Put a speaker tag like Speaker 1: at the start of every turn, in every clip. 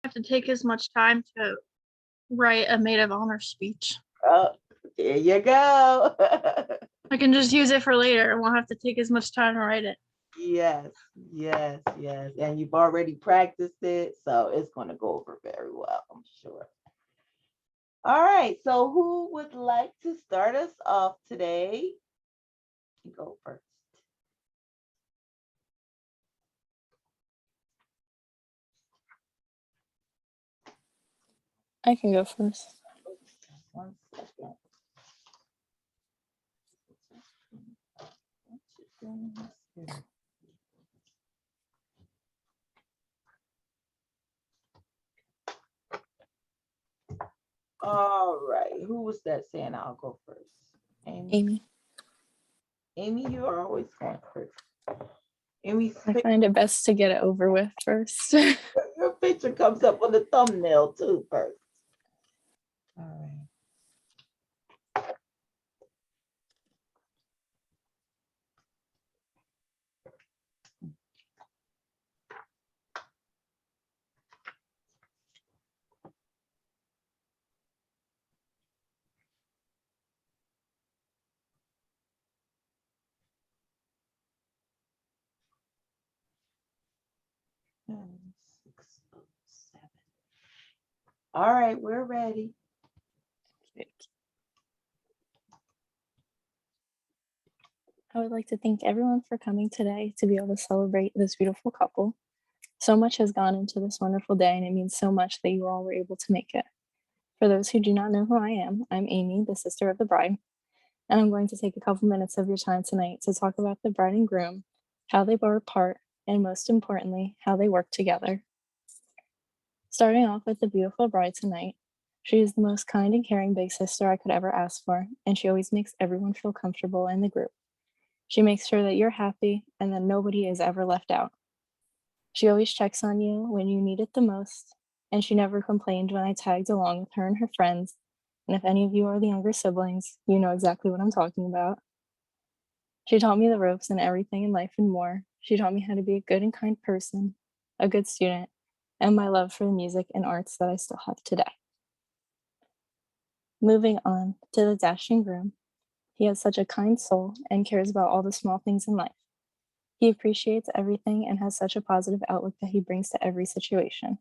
Speaker 1: Have to take as much time to write a maid of honor speech.
Speaker 2: Oh, there you go.
Speaker 1: I can just use it for later. I won't have to take as much time to write it.
Speaker 2: Yes, yes, yes. And you've already practiced it, so it's going to go over very well, I'm sure. All right, so who would like to start us off today? You go first.
Speaker 3: I can go first.
Speaker 2: 1 second. All right, who was that saying I'll go first?
Speaker 3: Amy.
Speaker 2: Amy, you are always going first. Amy,
Speaker 3: I find it best to get it over with first.
Speaker 2: your picture comes up on the thumbnail too first. All right. All right, we're ready.
Speaker 3: I would like to thank everyone for coming today to be able to celebrate this beautiful couple. So much has gone into this wonderful day, and it means so much that you all were able to make it. For those who do not know who I am, I'm Amy, the sister of the bride, and I'm going to take a couple minutes of your time tonight to talk about the bride and groom, how they were apart, and most importantly, how they work together. Starting off with the beautiful bride tonight, she is the most kind and caring big sister I could ever ask for, and she always makes everyone feel comfortable in the group. She makes sure that you're happy and that nobody is ever left out. She always checks on you when you need it the most, and she never complained when I tagged along with her and her friends. And if any of you are the younger siblings, you know exactly what I'm talking about. She taught me the ropes and everything in life and more. She taught me how to be a good and kind person, a good student, and my love for the music and arts that I still have today. Moving on to the dashing groom. He has such a kind soul and cares about all the small things in life. He appreciates everything and has such a positive outlook that he brings to every situation.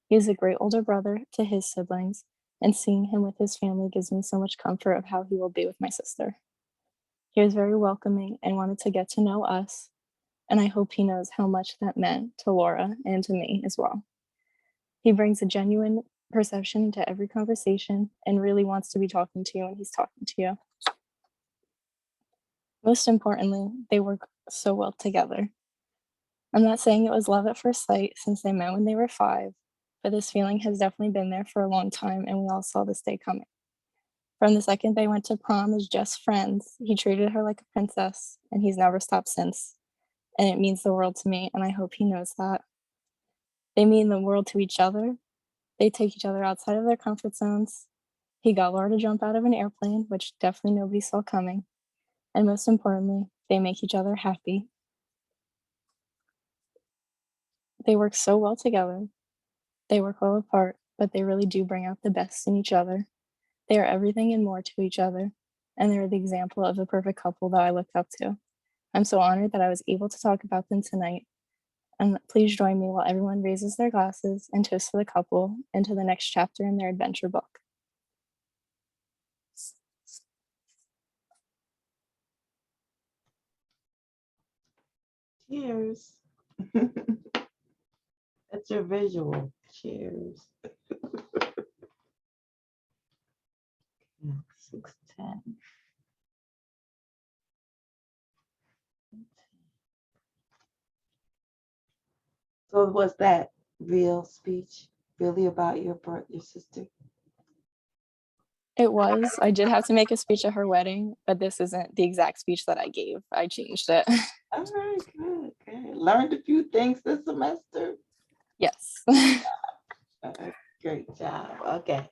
Speaker 3: He is a great older brother to his siblings, and seeing him with his family gives me so much comfort of how he will be with my sister. He was very welcoming and wanted to get to know us, and I hope he knows how much that meant to Laura and to me as well. He brings a genuine perception to every conversation and really wants to be talking to you when he's talking to you. Most importantly, they work so well together. I'm not saying it was love at first sight since they met when they were 5, but this feeling has definitely been there for a long time, and we all saw this day coming. From the second they went to prom as just friends, he treated her like a princess, and he's never stopped since. And it means the world to me, and I hope he knows that. They mean the world to each other. They take each other outside of their comfort zones. He got Laura to jump out of an airplane, which definitely nobody saw coming. And most importantly, they make each other happy. They work so well together. They work well apart, but they really do bring out the best in each other. They are everything and more to each other, and they're the example of the perfect couple that I looked up to. I'm so honored that I was able to talk about them tonight. And please join me while everyone raises their glasses and toasts to the couple into the next chapter in their adventure book.
Speaker 2: Cheers. That's your visual. Cheers. 6:10. So was that real speech really about your sister?
Speaker 3: It was. I did have to make a speech at her wedding, but this isn't the exact speech that I gave. I changed it.
Speaker 2: All right, good, good. Learned a few things this semester.
Speaker 3: Yes.
Speaker 2: Great job. Okay.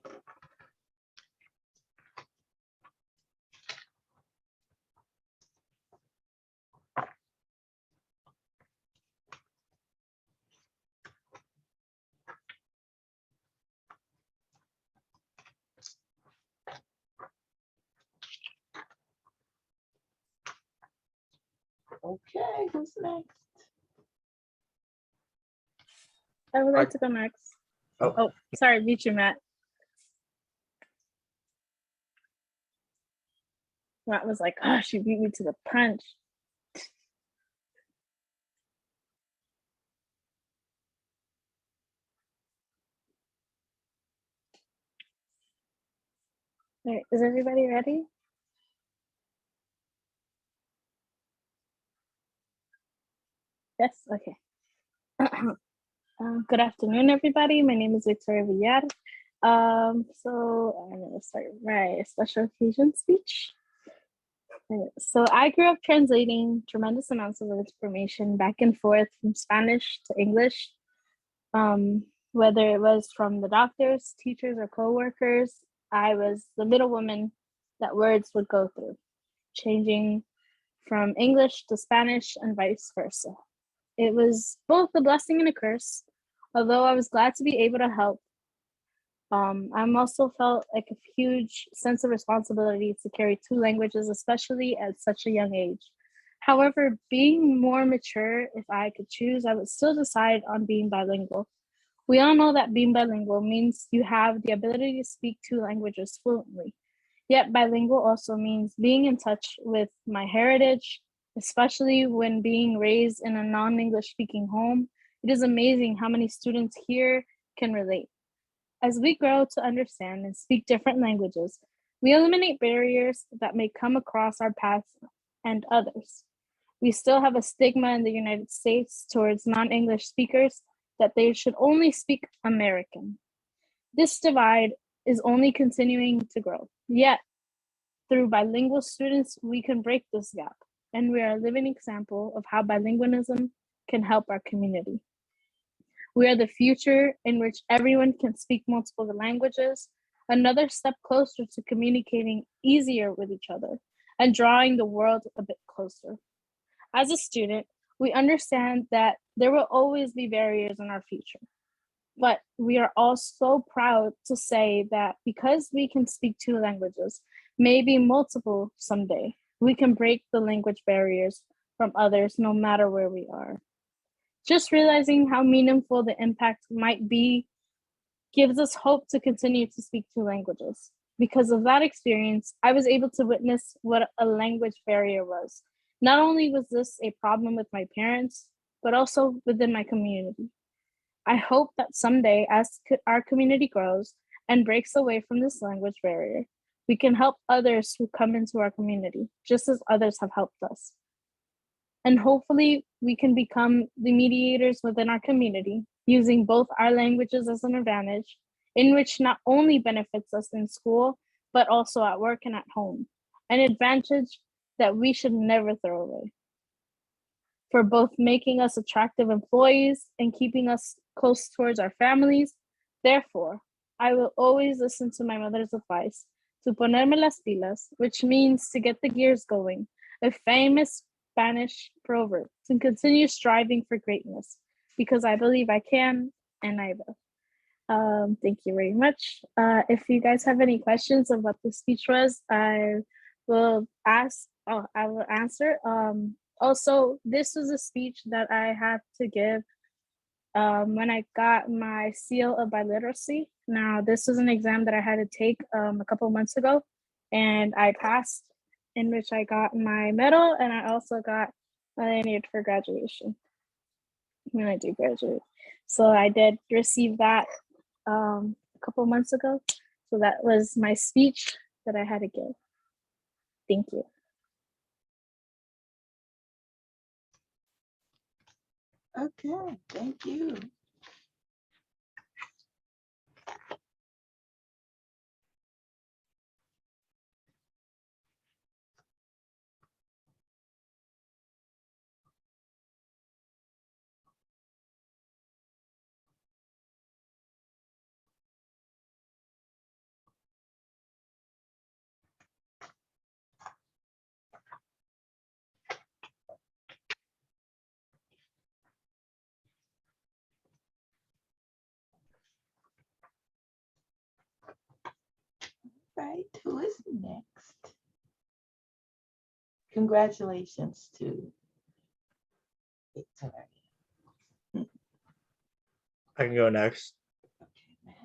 Speaker 2: Okay, who's next?
Speaker 1: I would like to go next. Oh, sorry, beat you, Matt. Matt was like, oh, she beat me to the punch. All right, is everybody ready? Yes, okay. Good afternoon, everybody. My name is Victoria Villar. So I'm gonna start my special occasion speech. So I grew up translating tremendous amounts of information back and forth from Spanish to English, whether it was from the doctors, teachers, or coworkers. I was the middle woman that words would go through, changing from English to Spanish and vice versa. It was both a blessing and a curse. Although I was glad to be able to help, I'm also felt like a huge sense of responsibility to carry two languages, especially at such a young age. However, being more mature, if I could choose, I would still decide on being bilingual. We all know that being bilingual means you have the ability to speak two languages fluently. Yet bilingual also means being in touch with my heritage, especially when being raised in a non-English speaking home. It is amazing how many students here can relate. As we grow to understand and speak different languages, we eliminate barriers that may come across our paths and others. We still have a stigma in the United States towards non-English speakers that they should only speak American. This divide is only continuing to grow. Yet, through bilingual students, we can break this gap, and we are a living example of how bilingualism can help our community. We are the future in which everyone can speak multiple languages, another step closer to communicating easier with each other and drawing the world a bit closer. As a student, we understand that there will always be barriers in our future. But we are all so proud to say that because we can speak two languages, maybe multiple someday, we can break the language barriers from others no matter where we are. Just realizing how meaningful the impact might be gives us hope to continue to speak two languages. Because of that experience, I was able to witness what a language barrier was. Not only was this a problem with my parents, but also within my community. I hope that someday, as our community grows and breaks away from this language barrier, we can help others who come into our community, just as others have helped us. And hopefully, we can become the mediators within our community, using both our languages as an advantage, in which not only benefits us in school, but also at work and at home, an advantage that we should never throw away. For both making us attractive employees and keeping us close towards our families. Therefore, I will always listen to my mother's advice to ponerme las pilas, which means to get the gears going, a famous Spanish proverb, to continue striving for greatness, because I believe I can and I will. Thank you very much. If you guys have any questions of what the speech was, I will ask. Oh, I will answer. Also, this was a speech that I had to give when I got my seal of biliteracy. Now, this was an exam that I had to take a couple months ago, and I passed, in which I got my medal, and I also got my lanyard for graduation when I do graduate. So I did receive that a couple months ago. So that was my speech that I had to give. Thank you.
Speaker 2: Okay, thank you. Right, who is next? Congratulations to Victoria.
Speaker 4: I can go next.
Speaker 2: Okay, man.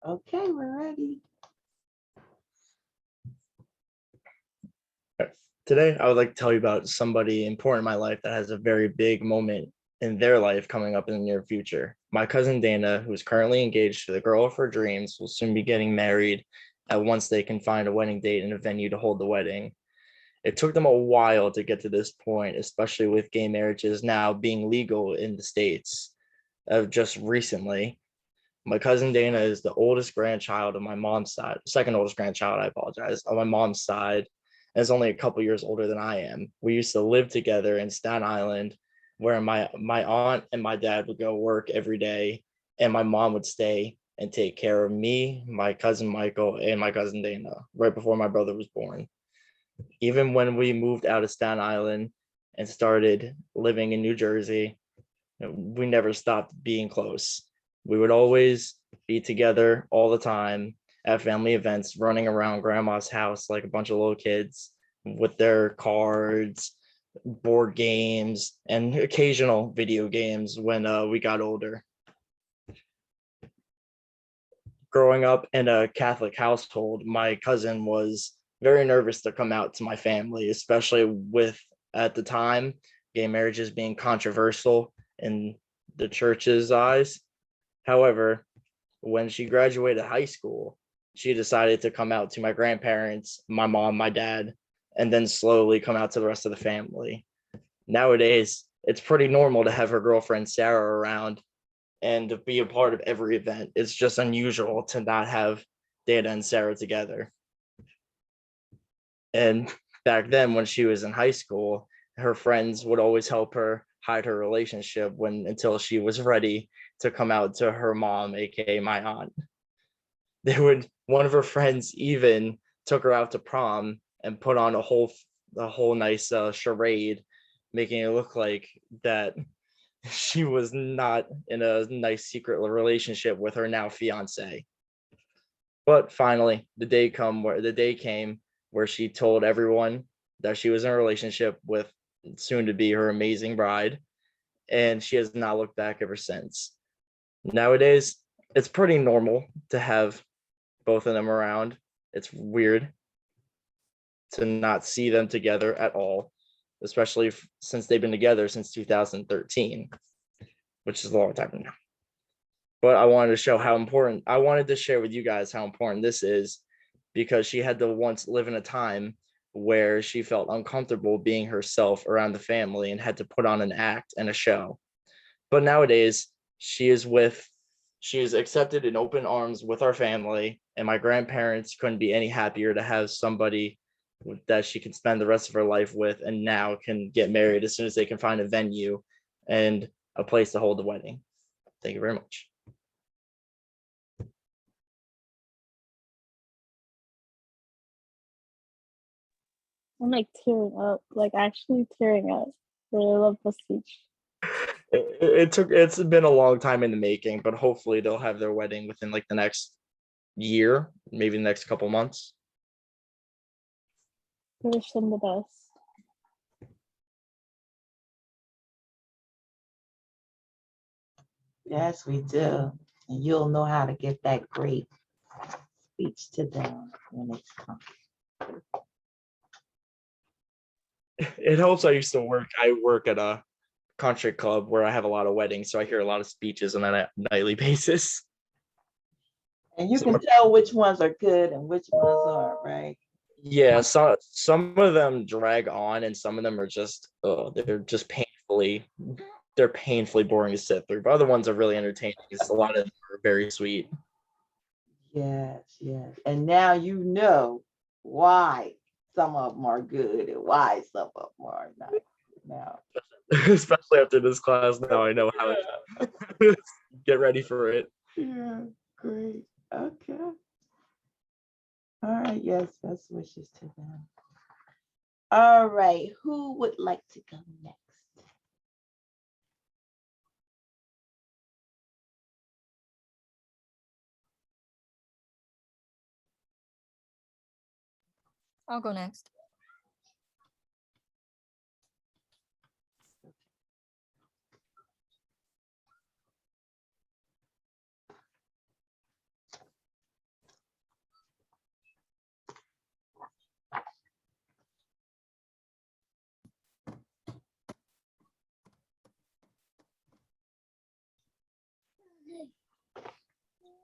Speaker 2: Okay, we're ready.
Speaker 4: Today, I would like to tell you about somebody important in my life that has a very big moment in their life coming up in the near future. My cousin Dana, who is currently engaged to the girl of her dreams, will soon be getting married once they can find a wedding date and a venue to hold the wedding. It took them a while to get to this point, especially with gay marriages now being legal in the States just recently. My cousin Dana is the oldest grandchild of my mom's side, second oldest grandchild, I apologize, on my mom's side, and is only a couple years older than I am. We used to live together in Staten Island, where my aunt and my dad would go work every day, and my mom would stay and take care of me, my cousin Michael, and my cousin Dana right before my brother was born. Even when we moved out of Staten Island and started living in New Jersey, we never stopped being close. We would always be together all the time at family events, running around grandma's house like a bunch of little kids with their cards, board games, and occasional video games when we got older. Growing up in a Catholic household, my cousin was very nervous to come out to my family, especially with, at the time, gay marriages being controversial in the church's eyes. However, when she graduated high school, she decided to come out to my grandparents, my mom, my dad, and then slowly come out to the rest of the family. Nowadays, it's pretty normal to have her girlfriend Sarah around and to be a part of every event. It's just unusual to not have Dana and Sarah together. And back then, when she was in high school, her friends would always help her hide her relationship until she was ready to come out to her mom, aka my aunt. One of her friends even took her out to prom and put on a whole nice charade, making it look like that she was not in a nice secret relationship with her now fiance. But finally, the day came where she told everyone that she was in a relationship with soon to be her amazing bride, and she has not looked back ever since. Nowadays, it's pretty normal to have both of them around. It's weird to not see them together at all, especially since they've been together since 2013, which is a long time now. But I wanted to share with you guys how important this is, because she had to once live in a time where she felt uncomfortable being herself around the family and had to put on an act and a show. But nowadays, she is accepted in open arms with our family, and my grandparents couldn't be any happier to have somebody that she can spend the rest of her life with, and now can get married as soon as they can find a venue and a place to hold the wedding. Thank you very much.
Speaker 1: I'm like tearing up, like actually tearing up. I really love the speech.
Speaker 4: It's been a long time in the making, but hopefully they'll have their wedding within like the next year, maybe the next couple months.
Speaker 1: I wish them the best.
Speaker 2: Yes, we do. And you'll know how to get that great speech to them when it's come.
Speaker 4: It helps. I work at a country club where I have a lot of weddings, so I hear a lot of speeches on a nightly basis.
Speaker 2: And you can tell which ones are good and which ones aren't, right?
Speaker 4: Yeah, some of them drag on, and some of them are just they're painfully boring to sit through. But other ones are really entertaining. A lot of them are very sweet.
Speaker 2: Yes, yes. And now you know why some of them are good and why some of them are not good now.
Speaker 4: Especially after this class, now I know how to get ready for it.
Speaker 2: Yeah, great. Okay. All right, yes, that's best wishes to them. All right, who would like to go next?
Speaker 5: I'll go next.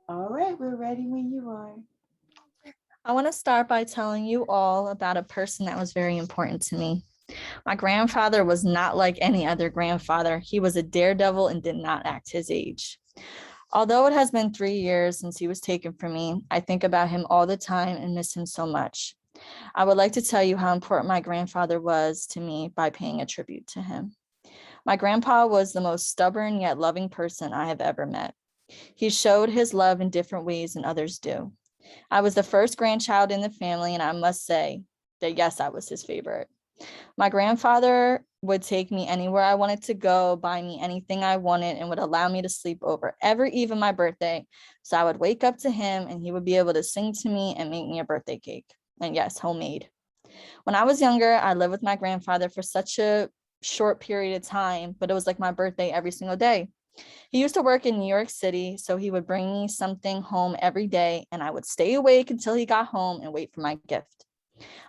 Speaker 2: All right, we're ready when you are.
Speaker 5: I want to start by telling you all about a person that was very important to me. My grandfather was not like any other grandfather. He was a daredevil and did not act his age. Although it has been 3 years since he was taken from me, I think about him all the time and miss him so much. I would like to tell you how important my grandfather was to me by paying a tribute to him. My grandpa was the most stubborn yet loving person I have ever met. He showed his love in different ways than others do. I was the first grandchild in the family, and I must say that yes, I was his favorite. My grandfather would take me anywhere I wanted to go, buy me anything I wanted, and would allow me to sleep over every eve of my birthday. So I would wake up to him and he would be able to sing to me and make me a birthday cake. And yes, homemade. When I was younger, I lived with my grandfather for such a short period of time, but it was like my birthday every single day. He used to work in New York City, so he would bring me something home every day, and I would stay awake until he got home and wait for my gift.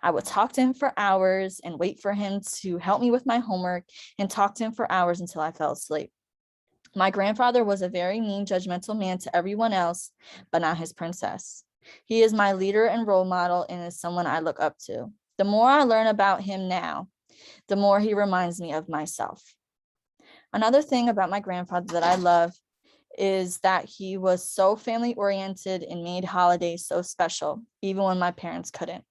Speaker 5: I would talk to him for hours and wait for him to help me with my homework and talk to him for hours until I fell asleep. My grandfather was a very mean, judgmental man to everyone else, but not his princess. He is my leader and role model and is someone I look up to. The more I learn about him now, the more he reminds me of myself. Another thing about my grandfather that I love is that he was so family oriented and made holidays so special, even when my parents couldn't.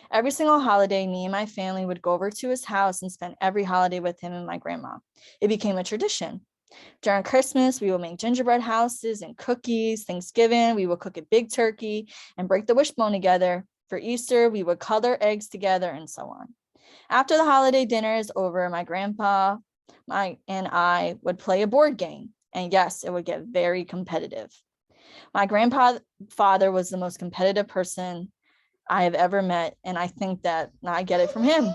Speaker 5: Every single holiday, me and my family would go over to his house and spend every holiday with him and my grandma. It became a tradition. During Christmas, we would make gingerbread houses and cookies. Thanksgiving, we would cook a big turkey and break the wishbone together. For Easter, we would color eggs together and so on. After the holiday dinner is over, my grandpa and I would play a board game. And yes, it would get very competitive. My grandfather was the most competitive person I have ever met, and I think that I get it from him.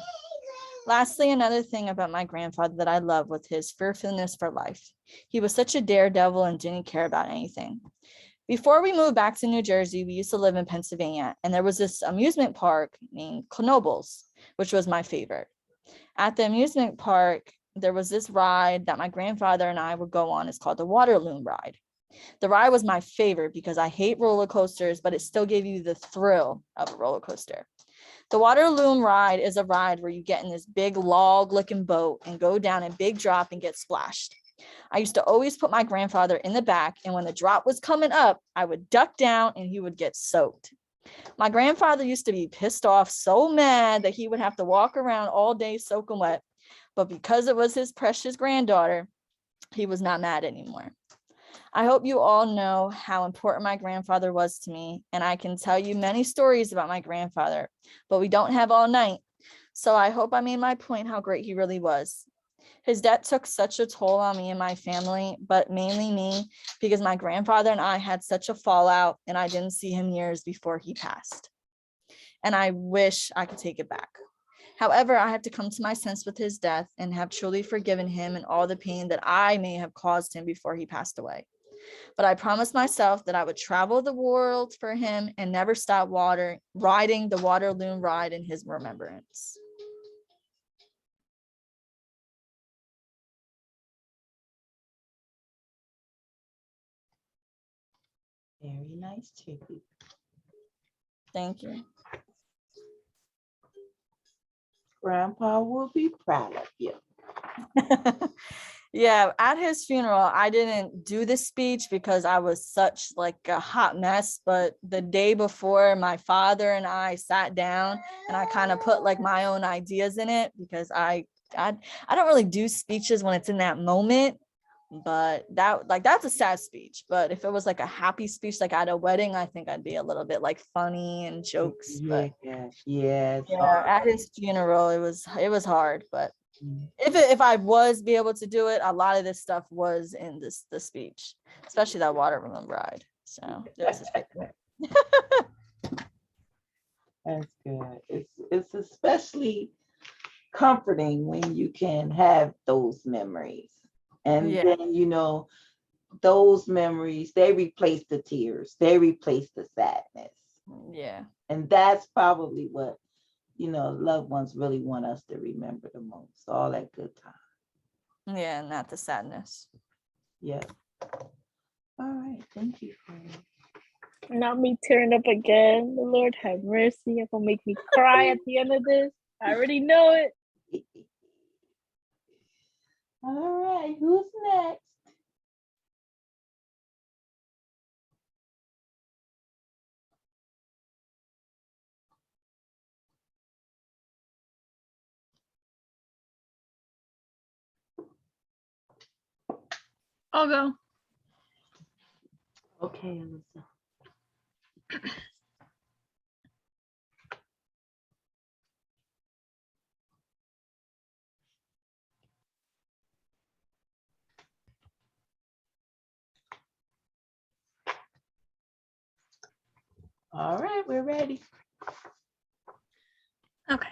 Speaker 5: Lastly, another thing about my grandfather that I love was his fearfulness for life. He was such a daredevil and didn't care about anything. Before we moved back to New Jersey, we used to live in Pennsylvania, and there was this amusement park named Knoebels, which was my favorite. At the amusement park, there was this ride that my grandfather and I would go on. It's called the water loom ride. The ride was my favorite because I hate roller coasters, but it still gave you the thrill of a roller coaster. The water loom ride is a ride where you get in this big log-looking boat and go down a big drop and get splashed. I used to always put my grandfather in the back, and when the drop was coming up, I would duck down and he would get soaked. My grandfather used to be pissed off, so mad that he would have to walk around all day soaking wet. But because it was his precious granddaughter, he was not mad anymore. I hope you all know how important my grandfather was to me, and I can tell you many stories about my grandfather, but we don't have all night. So I hope I made my point how great he really was. His death took such a toll on me and my family, but mainly me, because my grandfather and I had such a fallout and I didn't see him years before he passed. And I wish I could take it back. However, I have to come to my sense with his death and have truly forgiven him and all the pain that I may have caused him before he passed away. But I promised myself that I would travel the world for him and never stop riding the water loom ride in his remembrance.
Speaker 2: Very nice tribute.
Speaker 5: Thank you.
Speaker 2: Grandpa will be proud of you.
Speaker 5: Yeah, at his funeral, I didn't do the speech because I was such like a hot mess. But the day before, my father and I sat down and I kind of put like my own ideas in it because I don't really do speeches when it's in that moment. but that's a sad speech. But if it was like a happy speech, like at a wedding, I think I'd be a little bit like funny and jokes. But
Speaker 2: Yeah,
Speaker 5: at his funeral, it was hard. But
Speaker 2: Mm.
Speaker 5: if I was be able to do it, a lot of this stuff was in the speech, especially that watermelon bride. So there's his picture.
Speaker 2: That's good. It's especially comforting when you can have those memories. And
Speaker 5: Yeah.
Speaker 2: then, those memories, they replace the tears, they replace the sadness.
Speaker 5: Yeah.
Speaker 2: And that's probably what, loved ones really want us to remember the most, all that good time.
Speaker 5: Yeah, not the sadness.
Speaker 2: Yeah. All right. Thank you.
Speaker 1: Not me tearing up again. The Lord have mercy. You're gonna make me cry at the end of this. I already know it.
Speaker 2: All right. Who's next?
Speaker 6: I'll go.
Speaker 2: Okay, Alyssa. All right, we're ready.
Speaker 6: Okay.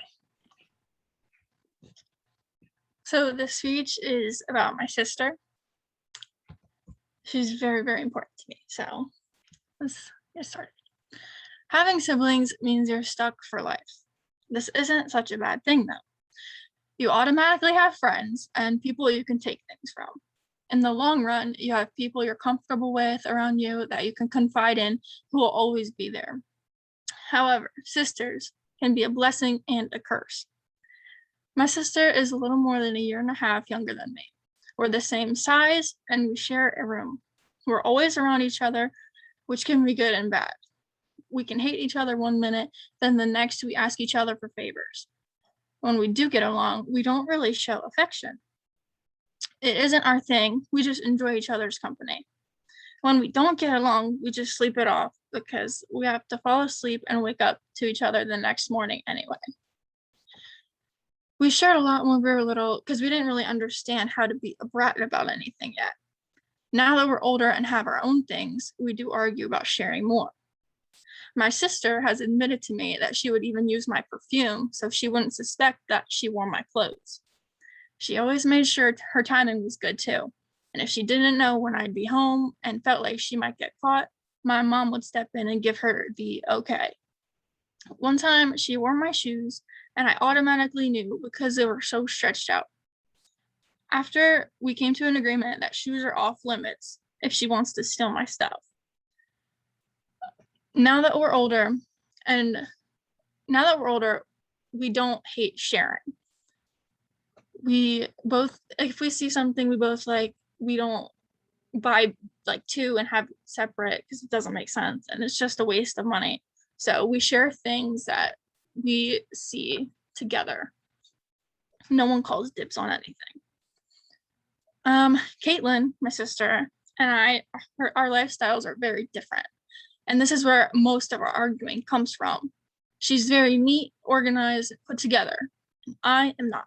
Speaker 6: So the speech is about my sister. She's very, very important to me. So let's get started. Having siblings means you're stuck for life. This isn't such a bad thing, though. You automatically have friends and people you can take things from. In the long run, you have people you're comfortable with around you that you can confide in who will always be there. However, sisters can be a blessing and a curse. My sister is a little more than a year and a half younger than me. We're the same size and we share a room. We're always around each other, which can be good and bad. We can hate each other one minute, then the next we ask each other for favors. When we do get along, we don't really show affection. It isn't our thing, we just enjoy each other's company. When we don't get along, we just sleep it off because we have to fall asleep and wake up to each other the next morning anyway. We shared a lot when we were little because we didn't really understand how to be a brat about anything yet. Now that we're older and have our own things, we do argue about sharing more. My sister has admitted to me that she would even use my perfume so she wouldn't suspect that she wore my clothes. She always made sure her timing was good too. And if she didn't know when I'd be home and felt like she might get caught, my mom would step in and give her the okay. One time she wore my shoes and I automatically knew because they were so stretched out. After we came to an agreement that shoes are off limits if she wants to steal my stuff. Now that we're older, we don't hate sharing. We both, if we see something we both like, we don't buy like two and have separate because it doesn't make sense and it's just a waste of money. So we share things that we see together. No one calls dibs on anything. Caitlin, my sister, and I, our lifestyles are very different. And this is where most of our arguing comes from. She's very neat, organized, put together. I am not.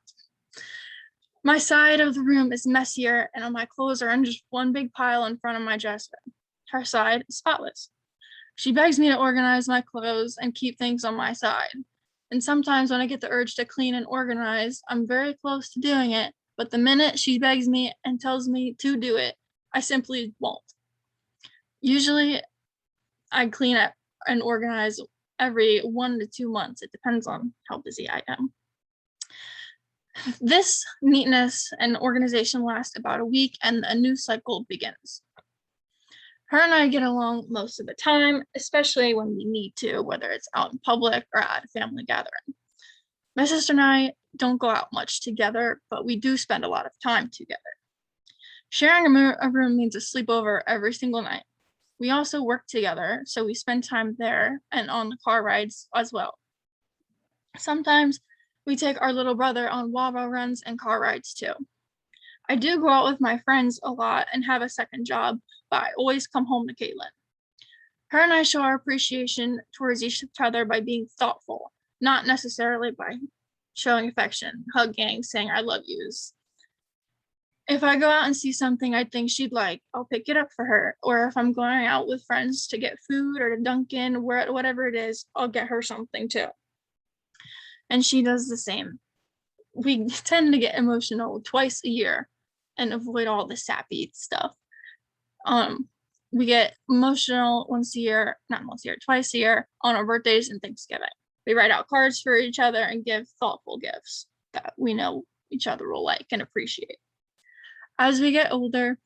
Speaker 6: My side of the room is messier and my clothes are in just one big pile in front of my dresser. Her side is spotless. She begs me to organize my clothes and keep things on my side. And sometimes when I get the urge to clean and organize, I'm very close to doing it, but the minute she begs me and tells me to do it, I simply won't. Usually, I clean up and organize every 1 to 2 months. It depends on how busy I am. This neatness and organization lasts about a week and a new cycle begins. Her and I get along most of the time, especially when we need to, whether it's out in public or at a family gathering. My sister and I don't go out much together, but we do spend a lot of time together. Sharing a room means a sleepover every single night. We also work together, so we spend time there and on the car rides as well. Sometimes we take our little brother on Wawa runs and car rides too. I do go out with my friends a lot and have a second job, but I always come home to Caitlin. Her and I show our appreciation towards each other by being thoughtful, not necessarily by showing affection, hugging, saying I love yous. If I go out and see something I think she'd like, I'll pick it up for her. Or if I'm going out with friends to get food or to Dunkin', whatever it is, I'll get her something too. And she does the same. We tend to get emotional twice a year and avoid all the sappy stuff. We get emotional twice a year on our birthdays and Thanksgiving. We write out cards for each other and give thoughtful gifts that we know each other will like and appreciate. As we get older,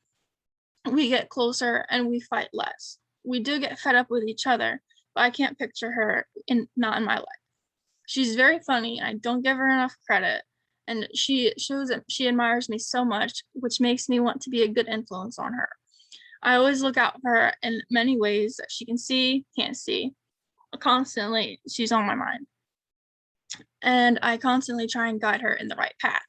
Speaker 6: we get closer and we fight less. We do get fed up with each other, but I can't picture her not in my life. She's very funny. I don't give her enough credit. And she shows that she admires me so much, which makes me want to be a good influence on her. I always look out for her in many ways that she can see, can't see. Constantly, she's on my mind. And I constantly try and guide her in the right path.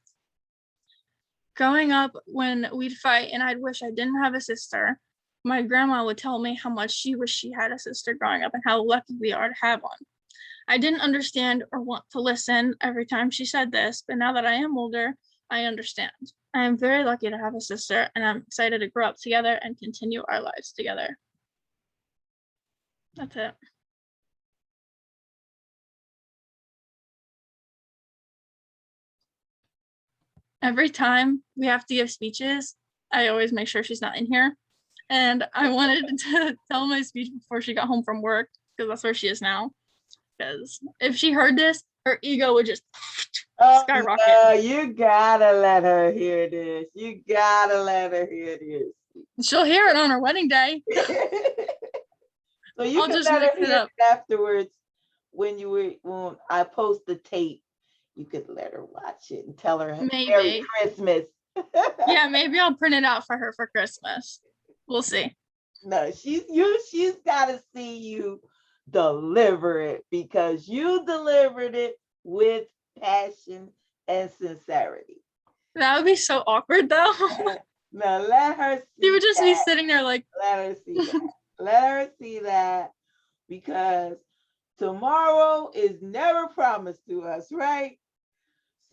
Speaker 6: Growing up, when we'd fight and I'd wish I didn't have a sister, my grandma would tell me how much she wished she had a sister growing up and how lucky we are to have one. I didn't understand or want to listen every time she said this, but now that I am older, I understand. I am very lucky to have a sister, and I'm excited to grow up together and continue our lives together. That's it. Every time we have to give speeches, I always make sure she's not in here. And I wanted to tell my speech before she got home from work, because that's where she is now. Because if she heard this, her ego would just skyrocket.
Speaker 2: No, you gotta let her hear this. You gotta let her hear this.
Speaker 6: She'll hear it on her wedding day.
Speaker 2: So you can let her hear it afterwards when I post the tape. You could let her watch it and tell her Merry Christmas.
Speaker 6: Yeah, maybe I'll print it out for her for Christmas. We'll see.
Speaker 2: No, she's gotta see you deliver it, because you delivered it with passion and sincerity.
Speaker 6: That would be so awkward though.
Speaker 2: Now let her see.
Speaker 6: She would just be sitting there like,
Speaker 2: let her see that. Let her see that, because tomorrow is never promised to us, right?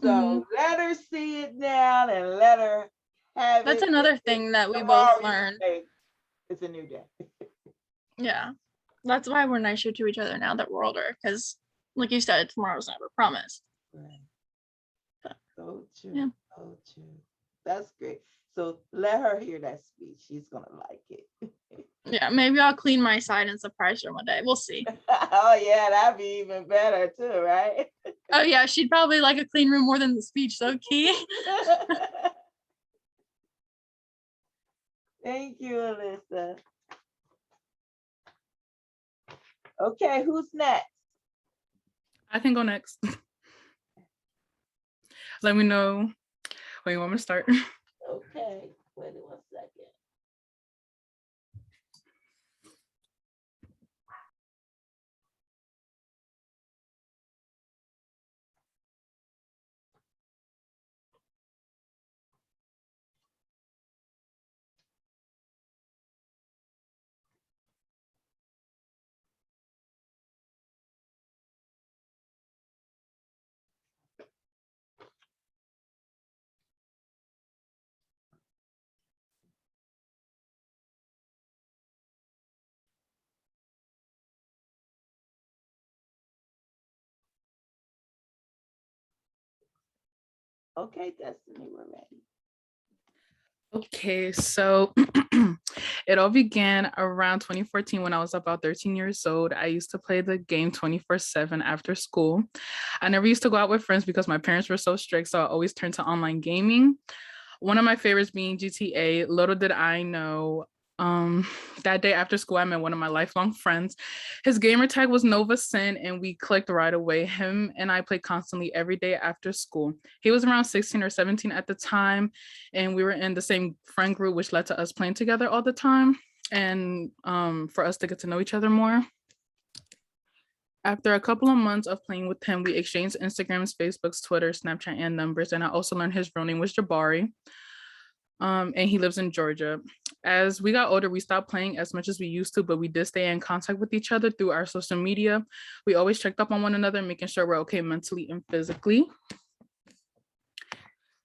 Speaker 2: So let her see it now and let her have
Speaker 6: That's
Speaker 2: it.
Speaker 6: another thing that we both learned.
Speaker 2: It's a new day.
Speaker 6: Yeah. That's why we're nicer to each other now that we're older, because like you said, tomorrow's never promised.
Speaker 2: Right. So true.
Speaker 6: Yeah.
Speaker 2: So true. That's great. So let her hear that speech. She's gonna like it.
Speaker 6: Yeah, maybe I'll clean my side and surprise her one day. We'll see.
Speaker 2: Oh yeah, that'd be even better too, right?
Speaker 6: Oh yeah, she'd probably like a clean room more than the speech, so key.
Speaker 2: Thank you, Alyssa. Okay, who's next?
Speaker 7: I can go next. Let me know when you want me to start.
Speaker 2: Okay, wait 1 second. Okay, Destiny, we're ready.
Speaker 7: Okay, so it all began around 2014 when I was about 13 years old. I used to play the game 24/7 after school. I never used to go out with friends because my parents were so strict, so I always turned to online gaming. One of my favorites being GTA. Little did I know, that day after school, I met one of my lifelong friends. His gamer tag was Nova Sin, and we clicked right away. Him and I played constantly every day after school. He was around 16 or 17 at the time, and we were in the same friend group, which led to us playing together all the time, and for us to get to know each other more. After a couple of months of playing with him, we exchanged Instagrams, Facebooks, Twitter, Snapchat, and numbers, and I also learned his real name was Jabari. And he lives in Georgia. As we got older, we stopped playing as much as we used to, but we did stay in contact with each other through our social media. We always checked up on one another, making sure we're okay mentally and physically.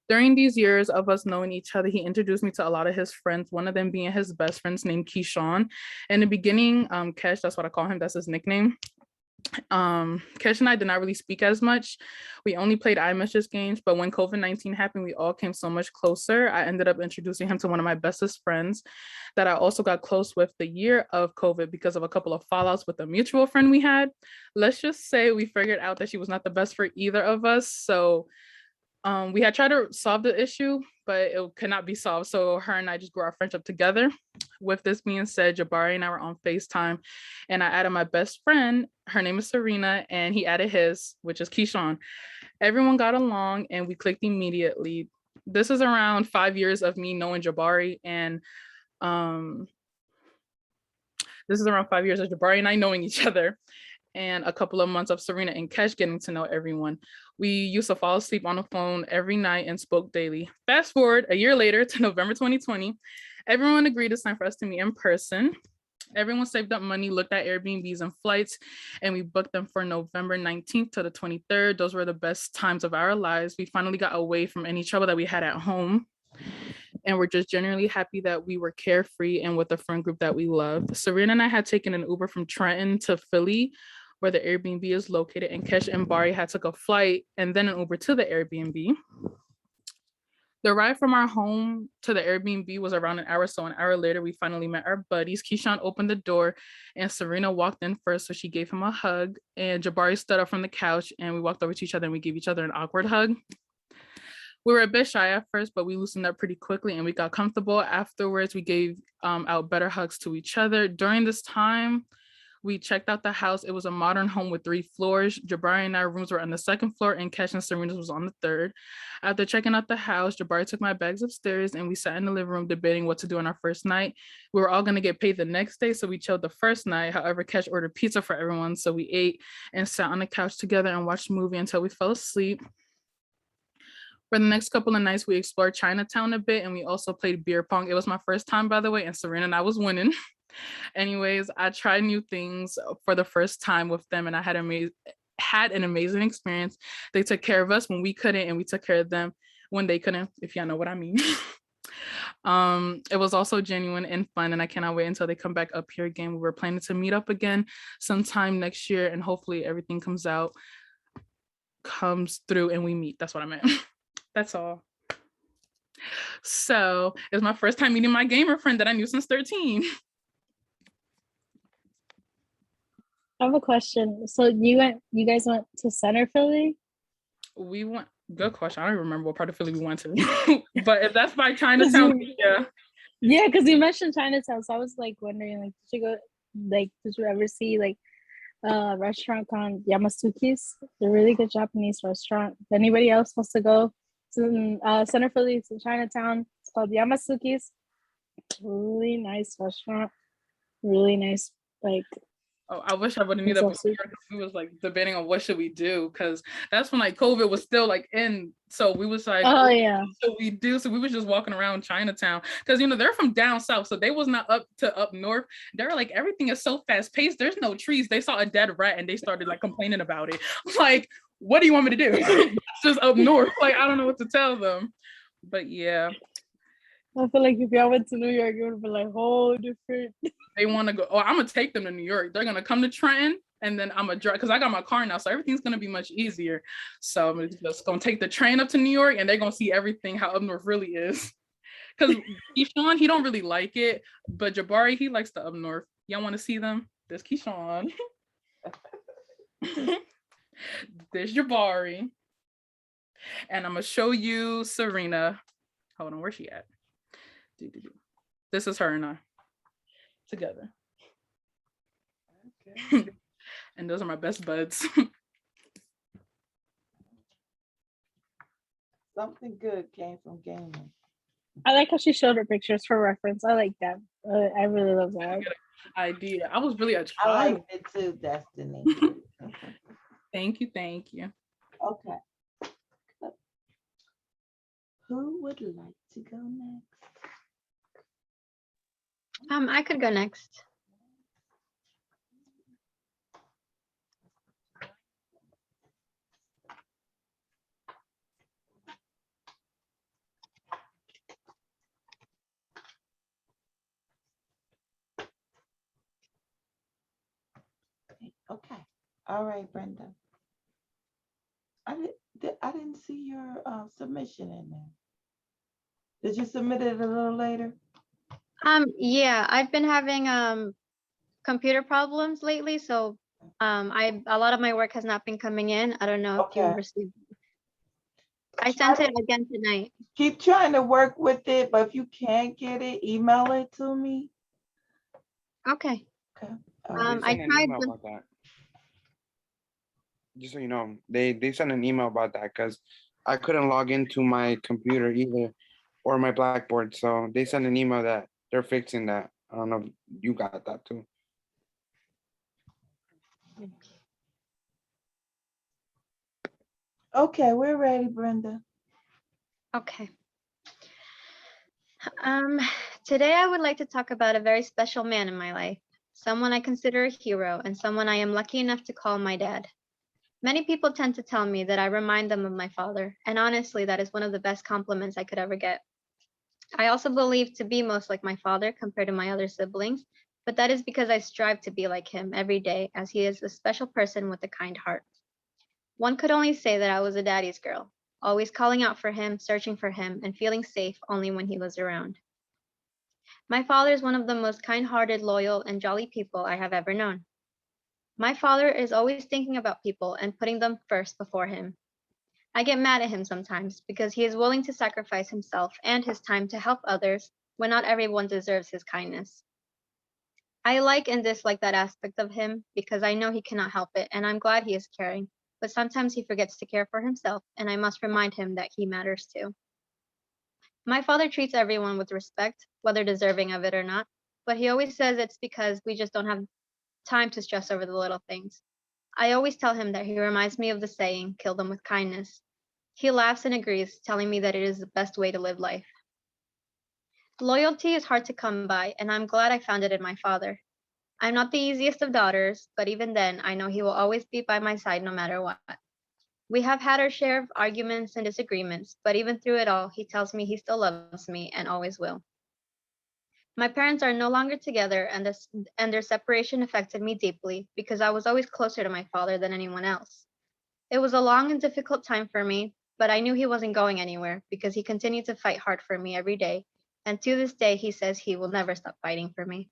Speaker 7: During these years of us knowing each other, he introduced me to a lot of his friends, one of them being his best friends named Keyshawn. In the beginning, Kesh, that's what I call him, that's his nickname. Kesh and I did not really speak as much. We only played iMessage games, but when COVID-19 happened, we all came so much closer. I ended up introducing him to one of my bestest friends that I also got close with the year of COVID because of a couple of fallouts with a mutual friend we had. Let's just say we figured out that she was not the best for either of us. So we had tried to solve the issue, but it could not be solved. So her and I just grew our friendship together. With this being said, Jabari and I were on FaceTime, and I added my best friend. Her name is Serena, and he added his, which is Keyshawn. Everyone got along, and we clicked immediately. This is around 5 years of me knowing Jabari, and this is around 5 years of Jabari and I knowing each other, and a couple of months of Serena and Kesh getting to know everyone. We used to fall asleep on the phone every night and spoke daily. Fast forward a year later to November 2020, everyone agreed it's time for us to meet in person. Everyone saved up money, looked at Airbnbs and flights, and we booked them for November 19th to the 23rd. Those were the best times of our lives. We finally got away from any trouble that we had at home. And we're just genuinely happy that we were carefree and with a friend group that we loved. Serena and I had taken an Uber from Trenton to Philly, where the Airbnb is located, and Kesh and Bari had took a flight and then an Uber to the Airbnb. The ride from our home to the Airbnb was around an hour, so an hour later, we finally met our buddies. Keyshawn opened the door and Serena walked in first, so she gave him a hug, and Jabari stood up from the couch and we walked over to each other and we gave each other an awkward hug. We were a bit shy at first, but we loosened up pretty quickly and we got comfortable. Afterwards, we gave out better hugs to each other. During this time, we checked out the house. It was a modern home with 3 floors. Jabari and our rooms were on the 2nd floor and Kesh and Serena's was on the 3rd. After checking out the house, Jabari took my bags upstairs and we sat in the living room debating what to do on our first night. We were all gonna get paid the next day, so we chilled the first night. However, Kesh ordered pizza for everyone, so we ate and sat on the couch together and watched a movie until we fell asleep. For the next couple of nights, we explored Chinatown a bit and we also played beer pong. It was my first time, by the way, and Serena and I was winning. Anyways, I tried new things for the first time with them and I had an amazing experience. They took care of us when we couldn't and we took care of them when they couldn't, if y'all know what I mean. It was also genuine and fun and I cannot wait until they come back up here again. We were planning to meet up again sometime next year and hopefully everything comes through and we meet. That's what I meant. That's all. So it was my first time meeting my gamer friend that I knew since 13.
Speaker 1: I have a question. So you guys went to Center Philly?
Speaker 7: We went, good question. I don't even remember what part of Philly we went to. But if that's by Chinatown, yeah.
Speaker 1: Yeah, because you mentioned Chinatown. So I was like wondering, like, did you ever see like a restaurant called Yamasuki's? It's a really good Japanese restaurant. If anybody else wants to go to Center Philly, it's in Chinatown. It's called Yamasuki's. Really nice restaurant. Really nice, like.
Speaker 7: Oh, I wish I would have met up with New York. We was like debating on what should we do because that's when like COVID was still like in. So we was like,
Speaker 1: oh yeah,
Speaker 7: what should we do? So we was just walking around Chinatown because they're from down south, so they was not up north. They're like everything is so fast paced. There's no trees. They saw a dead rat and they started like complaining about it. Like, what do you want me to do? It's just up north. Like I don't know what to tell them. But yeah.
Speaker 1: I feel like if y'all went to New York, it would have been like whole different.
Speaker 7: They want to go. Oh, I'm gonna take them to New York. They're gonna come to Trenton, and then I'm gonna drive because I got my car now, so everything's gonna be much easier. So I'm just gonna take the train up to New York, and they're gonna see everything how up north really is. Because Keyshawn, he don't really like it, but Jabari, he likes the up north. Y'all want to see them? There's Keyshawn. There's Jabari, and I'm gonna show you Serena. Hold on, where's she at? This is her and I together. Okay. And those are my best buds.
Speaker 2: Something good came from gaming.
Speaker 1: I like how she showed her pictures for reference. I like that. I really love that
Speaker 7: idea. I was really a child.
Speaker 2: I like it too, Destiny.
Speaker 7: Thank you.
Speaker 2: Okay. Who would like to go next?
Speaker 8: I could go next.
Speaker 2: Okay. All right, Brenda. I didn't see your submission in there. Did you submit it a little later?
Speaker 8: Yeah, I've been having computer problems lately, so a lot of my work has not been coming in. I don't know if you
Speaker 2: Okay.
Speaker 8: received. I sent it again tonight.
Speaker 2: Keep trying to work with it, but if you can't get it, email it to me.
Speaker 8: Okay.
Speaker 2: Okay.
Speaker 9: They
Speaker 8: I
Speaker 9: sent an
Speaker 8: tried.
Speaker 9: email about that. Just so you know, they sent an email about that because I couldn't log into my computer either or my Blackboard. So they sent an email that they're fixing that. I don't know if you got that too.
Speaker 2: Okay, we're ready, Brenda.
Speaker 8: Okay. Today I would like to talk about a very special man in my life, someone I consider a hero and someone I am lucky enough to call my dad. Many people tend to tell me that I remind them of my father, and honestly, that is one of the best compliments I could ever get. I also believe to be most like my father compared to my other siblings, but that is because I strive to be like him every day, as he is a special person with a kind heart. One could only say that I was a daddy's girl, always calling out for him, searching for him, and feeling safe only when he was around. My father is one of the most kind-hearted, loyal, and jolly people I have ever known. My father is always thinking about people and putting them first before him. I get mad at him sometimes because he is willing to sacrifice himself and his time to help others when not everyone deserves his kindness. I like and dislike that aspect of him because I know he cannot help it and I'm glad he is caring, but sometimes he forgets to care for himself and I must remind him that he matters too. My father treats everyone with respect, whether deserving of it or not, but he always says it's because we just don't have time to stress over the little things. I always tell him that he reminds me of the saying, kill them with kindness. He laughs and agrees, telling me that it is the best way to live life. Loyalty is hard to come by, and I'm glad I found it in my father. I'm not the easiest of daughters, but even then, I know he will always be by my side no matter what. We have had our share of arguments and disagreements, but even through it all, he tells me he still loves me and always will. My parents are no longer together, and their separation affected me deeply because I was always closer to my father than anyone else. It was a long and difficult time for me, but I knew he wasn't going anywhere because he continued to fight hard for me every day, and to this day, he says he will never stop fighting for me.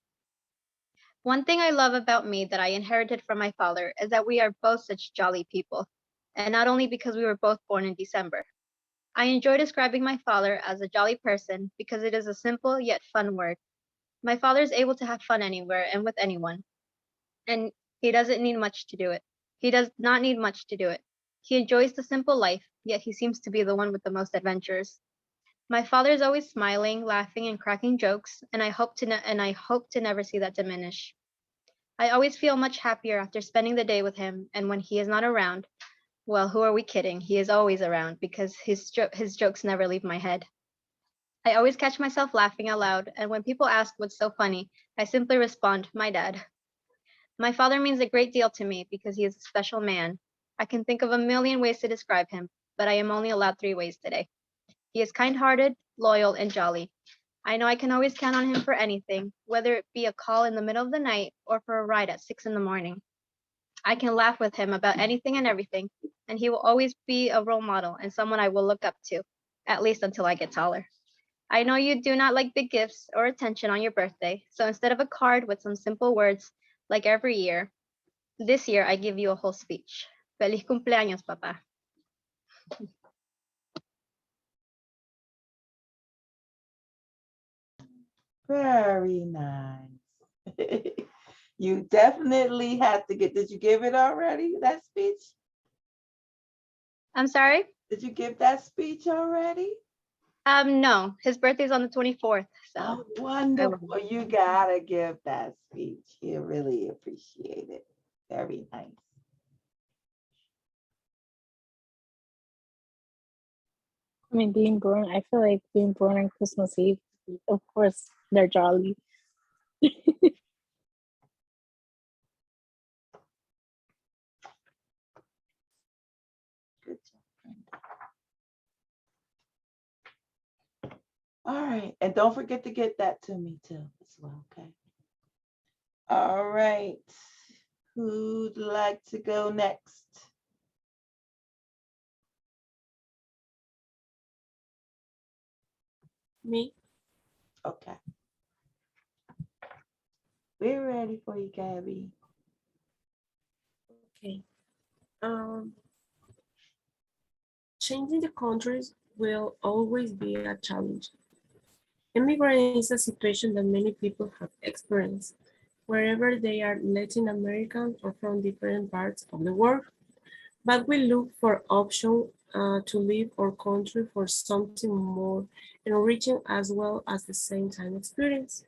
Speaker 8: One thing I love about me that I inherited from my father is that we are both such jolly people, and not only because we were both born in December. I enjoy describing my father as a jolly person because it is a simple yet fun word. My father is able to have fun anywhere and with anyone, and he doesn't need much to do it. He does not need much to do it. He enjoys the simple life, yet he seems to be the one with the most adventures. My father is always smiling, laughing, and cracking jokes, and I hope to never see that diminish. I always feel much happier after spending the day with him, and when he is not around, well, who are we kidding? He is always around because his jokes never leave my head. I always catch myself laughing out loud, and when people ask what's so funny, I simply respond, my dad. My father means a great deal to me because he is a special man. I can think of a million ways to describe him, but I am only allowed 3 ways today. He is kind-hearted, loyal, and jolly. I know I can always count on him for anything, whether it be a call in the middle of the night or for a ride at 6 in the morning. I can laugh with him about anything and everything, and he will always be a role model and someone I will look up to, at least until I get taller. I know you do not like big gifts or attention on your birthday, so instead of a card with some simple words, like every year, this year I give you a whole speech. Feliz cumpleaños, papá.
Speaker 2: Very nice. You definitely have to did you give it already, that speech?
Speaker 8: I'm sorry?
Speaker 2: Did you give that speech already?
Speaker 8: No, his birthday's on the 24th, so.
Speaker 2: Oh, wonderful. You gotta give that speech. You really appreciate it. Very nice.
Speaker 1: I mean, being born, I feel like being born on Christmas Eve, of course, they're jolly.
Speaker 2: Good job, Brenda. All right, and don't forget to get that to me too as well, okay? All right, who'd like to go next?
Speaker 10: Me?
Speaker 2: Okay. We're ready for you, Gabby.
Speaker 10: Okay. Um, Changing the countries will always be a challenge. Immigrating is a situation that many people have experienced, wherever they are Latin American or from different parts of the world. But we look for options to leave our country for something more enriching as well as the same time experience,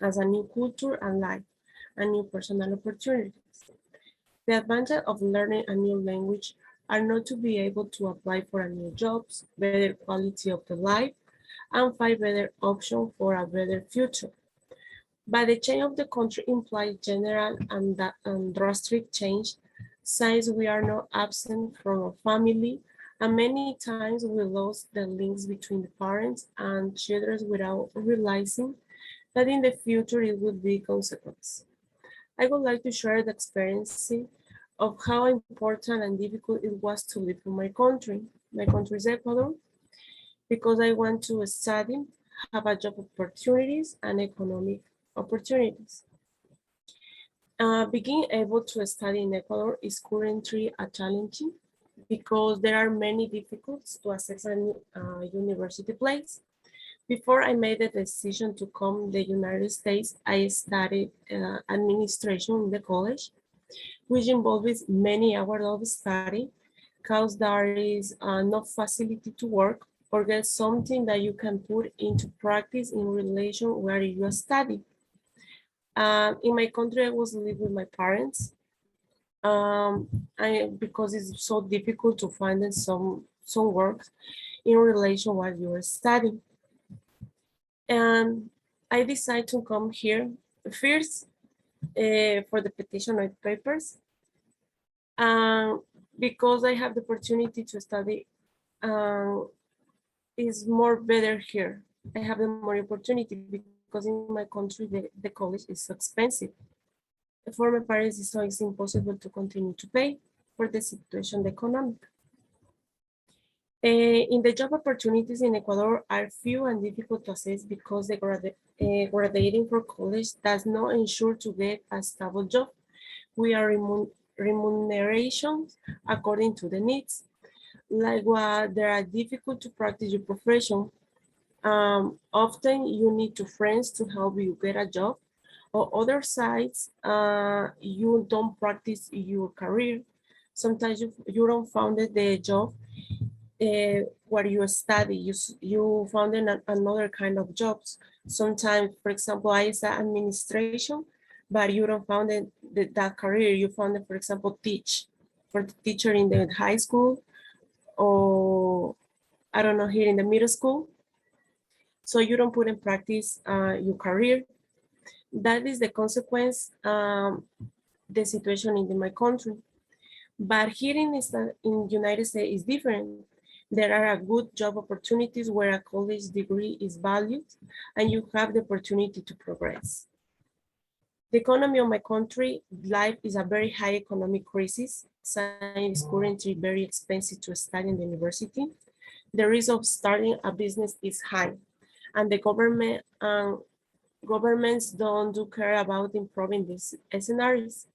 Speaker 10: as a new culture and life, and new personal opportunities. The advantage of learning a new language are not to be able to apply for a new jobs, better quality of the life, and find better option for a better future. But the change of the country implies general and drastic change, since we are not absent from our family, and many times we lose the links between the parents and children without realizing that in the future it would be consequence. I would like to share the experience of how important and difficult it was to live in my country. My country is Ecuador, because I want to study, have a job opportunities and economic opportunities. Being able to study in Ecuador is currently a challenging because there are many difficulties to access a university place. Before I made the decision to come to the United States, I studied administration in the college, which involves many hours of study, because there is no facility to work or get something that you can put into practice in relation where you study. In my country, I was living with my parents, because it's so difficult to find some work in relation while you are studying. And I decided to come here first for the petition of papers, because I have the opportunity to study is more better here. I have the more opportunity because in my country the college is so expensive. For my parents, it's impossible to continue to pay for the situation, the economic. In the job opportunities in Ecuador are few and difficult to assess because the graduating for college does not ensure to get a stable job. We are remunerations according to the needs. Like what they are difficult to practice your profession. Often you need to friends to help you get a job. Or other sides, you don't practice your career. Sometimes you don't found the job where you study, you found another kind of jobs. Sometimes, for example, I study administration, but you don't found that career. You found it, for example, for the teacher in the high school, or I don't know, here in the middle school. So you don't put in practice your career. That is the consequence, the situation in my country. But here in United States is different. There are good job opportunities where a college degree is valued and you have the opportunity to progress. The economy of my country, life is a very high economic crisis. Science is currently very expensive to study in the university. The risk of starting a business is high, and the governments don't do care about improving these scenarios.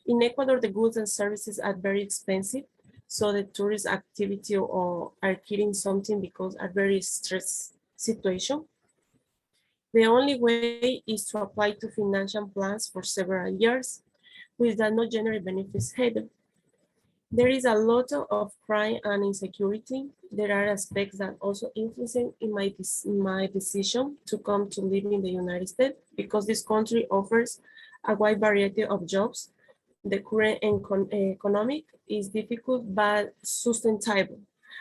Speaker 10: In Ecuador, the goods and services are very expensive, so the tourist activity or are getting something because a very stressed situation. The only way is to apply to financial plans for several years, which does not generate benefits either. There is a lot of crime and insecurity. There are aspects that also influence in my decision to come to live in the United States, because this country offers a wide variety of jobs. The current economic is difficult but sustainable,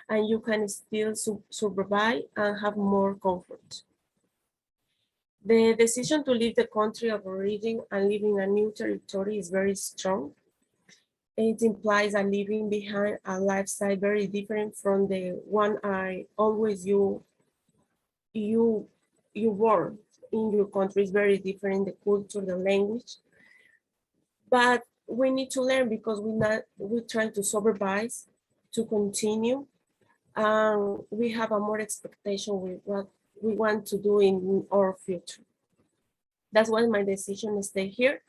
Speaker 10: and you can still survive and have more comfort. The decision to leave the country of origin and live in a new territory is very strong. It implies a leaving behind a lifestyle very different from the one I always you born in your country is very different, the culture, the language. But we need to learn because we try to supervise, to continue, and we have a more expectation with what we want to do in our future. That's why my decision to stay here.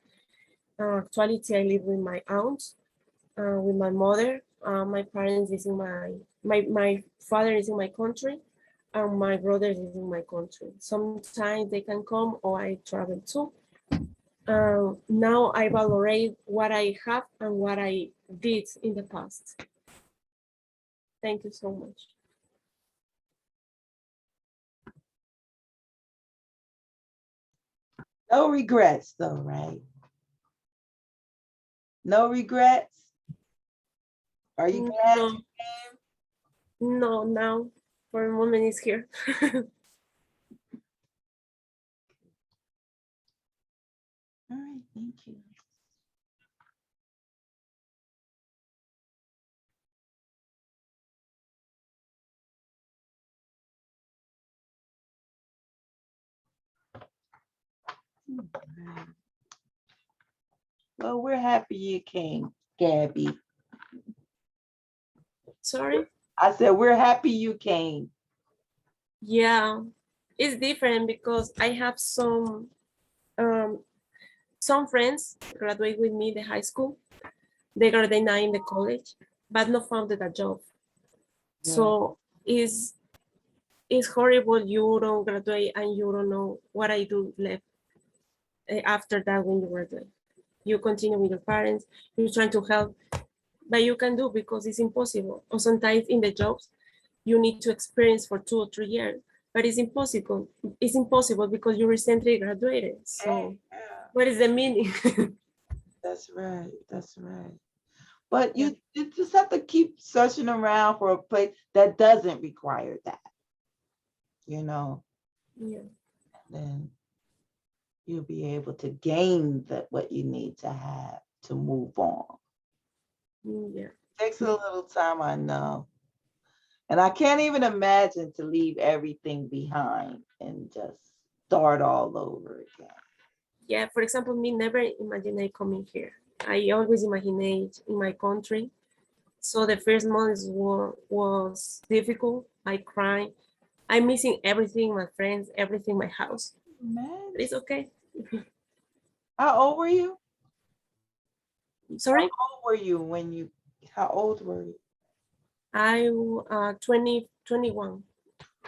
Speaker 10: Actually, I live with my aunt, with my mother. My parents is in my father is in my country, and my brother is in my country. Sometimes they can come or I travel too. Now I valorate what I have and what I did in the past. Thank you so much.
Speaker 2: No regrets though, right? No regrets? Are you glad?
Speaker 10: No, no, now for a moment it's here.
Speaker 2: All right, thank you. Alright. Well, we're happy you came, Gabby.
Speaker 10: Sorry?
Speaker 2: I said, we're happy you came.
Speaker 10: Yeah, it's different because I have some friends graduate with me the high school. They graduate now in the college, but not found a job.
Speaker 2: Yeah.
Speaker 10: So it's horrible. You don't graduate and you don't know what I do left after that when you graduate. You continue with your parents, you're trying to help, but you can do because it's impossible. Or sometimes in the jobs, you need to experience for 2 or 3 years, but it's impossible. It's impossible because you recently graduated. So what is the meaning?
Speaker 2: That's right. That's right. But you just have to keep searching around for a place that doesn't require that. You know,
Speaker 10: Yeah.
Speaker 2: then you'll be able to gain what you need to have to move on.
Speaker 10: Yeah.
Speaker 2: Takes a little time, I know. And I can't even imagine to leave everything behind and just start all over again.
Speaker 10: Yeah, for example, me never imagine coming here. I always imagine it in my country. So the first months was difficult. I cried. I'm missing everything, my friends, everything, my house.
Speaker 2: Man.
Speaker 10: But it's okay.
Speaker 2: How old were you?
Speaker 10: Sorry?
Speaker 2: How old were you when you, how old were you?
Speaker 10: I 21.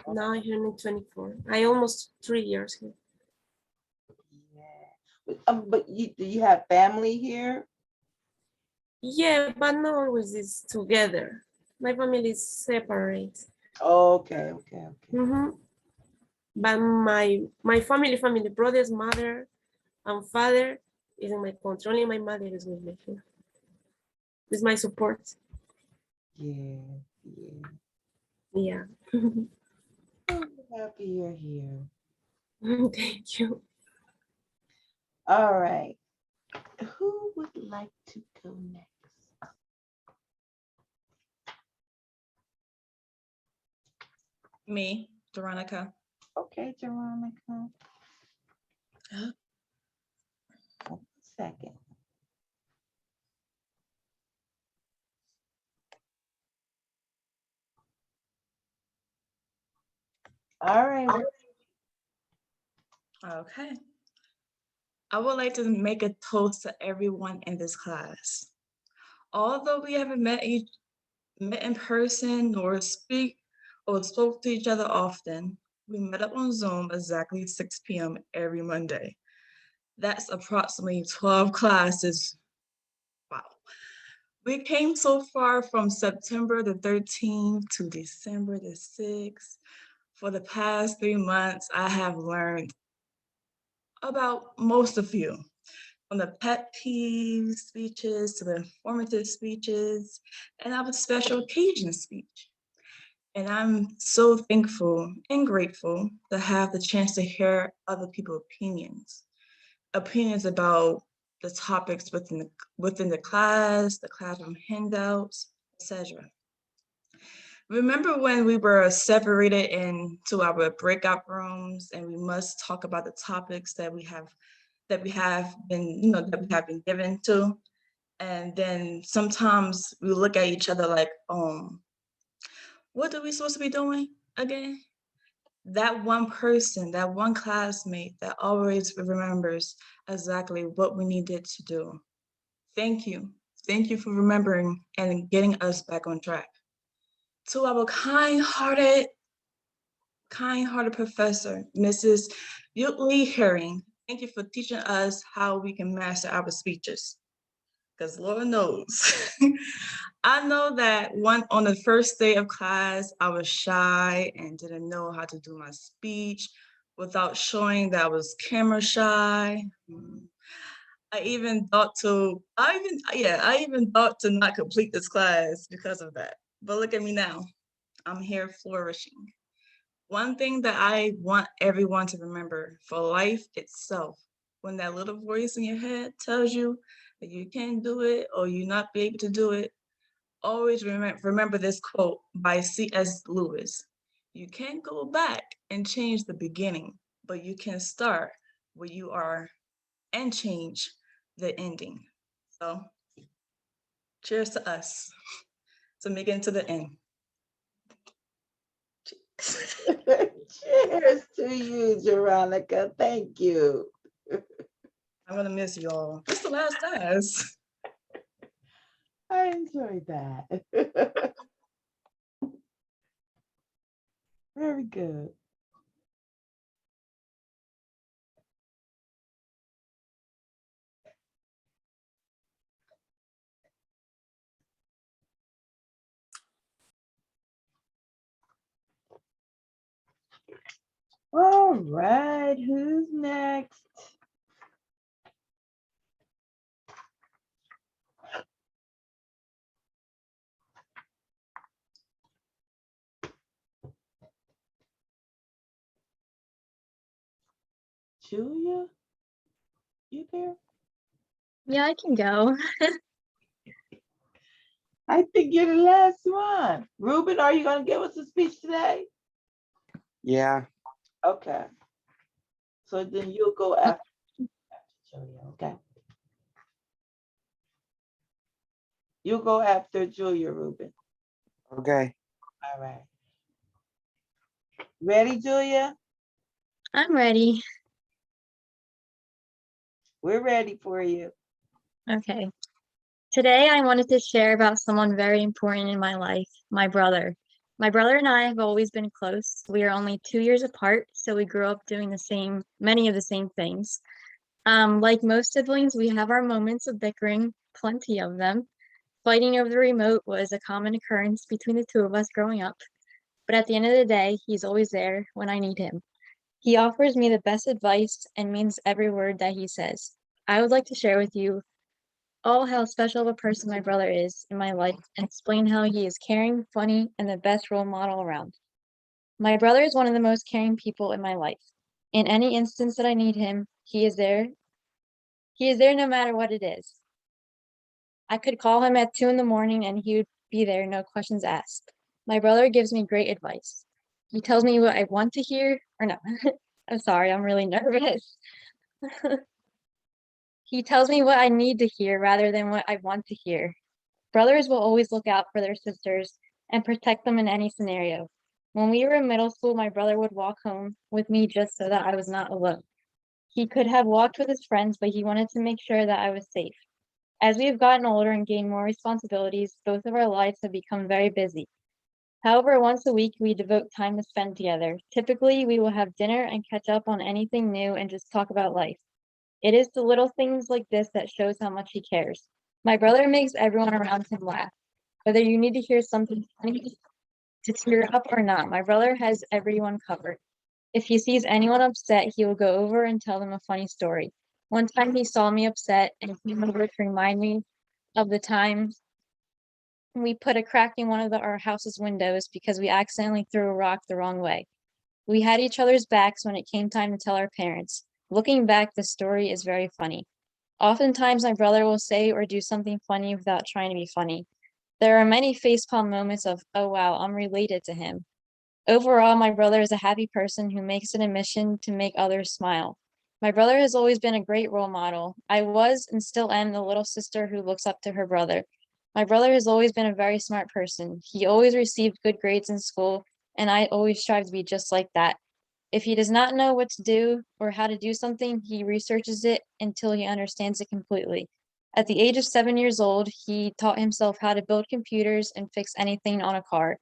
Speaker 10: Now I'm here in 24. I almost 3 years here.
Speaker 2: Yeah. But do you have family here?
Speaker 10: Yeah, but not always is together. My family is separate.
Speaker 2: Okay.
Speaker 10: Mm-hmm. But my family, brothers, mother, and father is in my country. Only my mother is with me here. Is my support.
Speaker 2: Yeah.
Speaker 10: Yeah.
Speaker 2: I'm happy you're here.
Speaker 10: Thank you.
Speaker 2: All right. Who would like to go next?
Speaker 5: Me, Veronica.
Speaker 2: Okay, Veronica. 1 second. All right.
Speaker 5: Okay. I would like to make a toast to everyone in this class. Although we haven't met in person or spoke to each other often, we met up on Zoom exactly 6 p.m. every Monday. That's approximately 12 classes. Wow. We came so far from September the 13th to December the 6th. For the past 3 months, I have learned about most of you, from the pet peeve speeches to the informative speeches and our special occasion speech.
Speaker 11: And I'm so thankful and grateful to have the chance to hear other people's opinions about the topics within the classroom handouts, etc. Remember when we were separated into our breakout rooms and we must talk about the topics that we have been given to? And then sometimes we look at each other like, what are we supposed to be doing again? That one person, that one classmate that always remembers exactly what we needed to do. Thank you. Thank you for remembering and getting us back on track. To our kind-hearted professor, Mrs. Utley Herring, thank you for teaching us how we can master our speeches. Because Lord knows, I know that on the first day of class, I was shy and didn't know how to do my speech without showing that I was camera shy. I even thought to not complete this class because of that. But look at me now. I'm here flourishing. One thing that I want everyone to remember for life itself, when that little voice in your head tells you that you can't do it or you not be able to do it, always remember this quote by C.S. Lewis. You can't go back and change the beginning, but you can start where you are and change the ending. So cheers to us to make it to the end.
Speaker 2: Cheers to you, Veronica. Thank you.
Speaker 11: I'm gonna miss y'all. It's the last class.
Speaker 2: I enjoyed that. Very good. All right, who's next? Julia, you there?
Speaker 8: Yeah, I can go.
Speaker 2: I think you're the last one. Ruben, are you going to give us a speech today?
Speaker 9: Yeah.
Speaker 2: Okay. So then you'll go after Julia, okay? You'll go after Julia, Ruben.
Speaker 9: Okay.
Speaker 2: All right. Ready, Julia?
Speaker 8: I'm ready.
Speaker 2: We're ready for you.
Speaker 8: Okay. Today, I wanted to share about someone very important in my life, my brother. My brother and I have always been close. We are only 2 years apart, so we grew up doing many of the same things. Like most siblings, we have our moments of bickering, plenty of them. Fighting over the remote was a common occurrence between the two of us growing up. But at the end of the day, he's always there when I need him. He offers me the best advice and means every word that he says. I would like to share with you all how special of a person my brother is in my life and explain how he is caring, funny, and the best role model around. My brother is one of the most caring people in my life. In any instance that I need him, he is there. He is there no matter what it is. I could call him at 2 in the morning and he would be there, no questions asked. My brother gives me great advice. He tells me what I want to hear, or no, I'm sorry, I'm really nervous. He tells me what I need to hear rather than what I want to hear. Brothers will always look out for their sisters and protect them in any scenario. When we were in middle school, my brother would walk home with me just so that I was not alone. He could have walked with his friends, but he wanted to make sure that I was safe. As we have gotten older and gained more responsibilities, both of our lives have become very busy. However, once a week, we devote time to spend together. Typically, we will have dinner and catch up on anything new and just talk about life. It is the little things like this that shows how much he cares. My brother makes everyone around him laugh. Whether you need to hear something funny to tear up or not, my brother has everyone covered. If he sees anyone upset, he will go over and tell them a funny story. One time he saw me upset and came over to remind me of the time
Speaker 12: we put a crack in one of our house's windows because we accidentally threw a rock the wrong way. We had each other's backs when it came time to tell our parents. Looking back, the story is very funny. Oftentimes, my brother will say or do something funny without trying to be funny. There are many facepalm moments of, oh wow, I'm related to him. Overall, my brother is a happy person who makes it a mission to make others smile. My brother has always been a great role model. I was and still am the little sister who looks up to her brother. My brother has always been a very smart person. He always received good grades in school, and I always strive to be just like that. If he does not know what to do or how to do something, he researches it until he understands it completely. At the age of 7 years old, he taught himself how to build computers and fix anything on a car.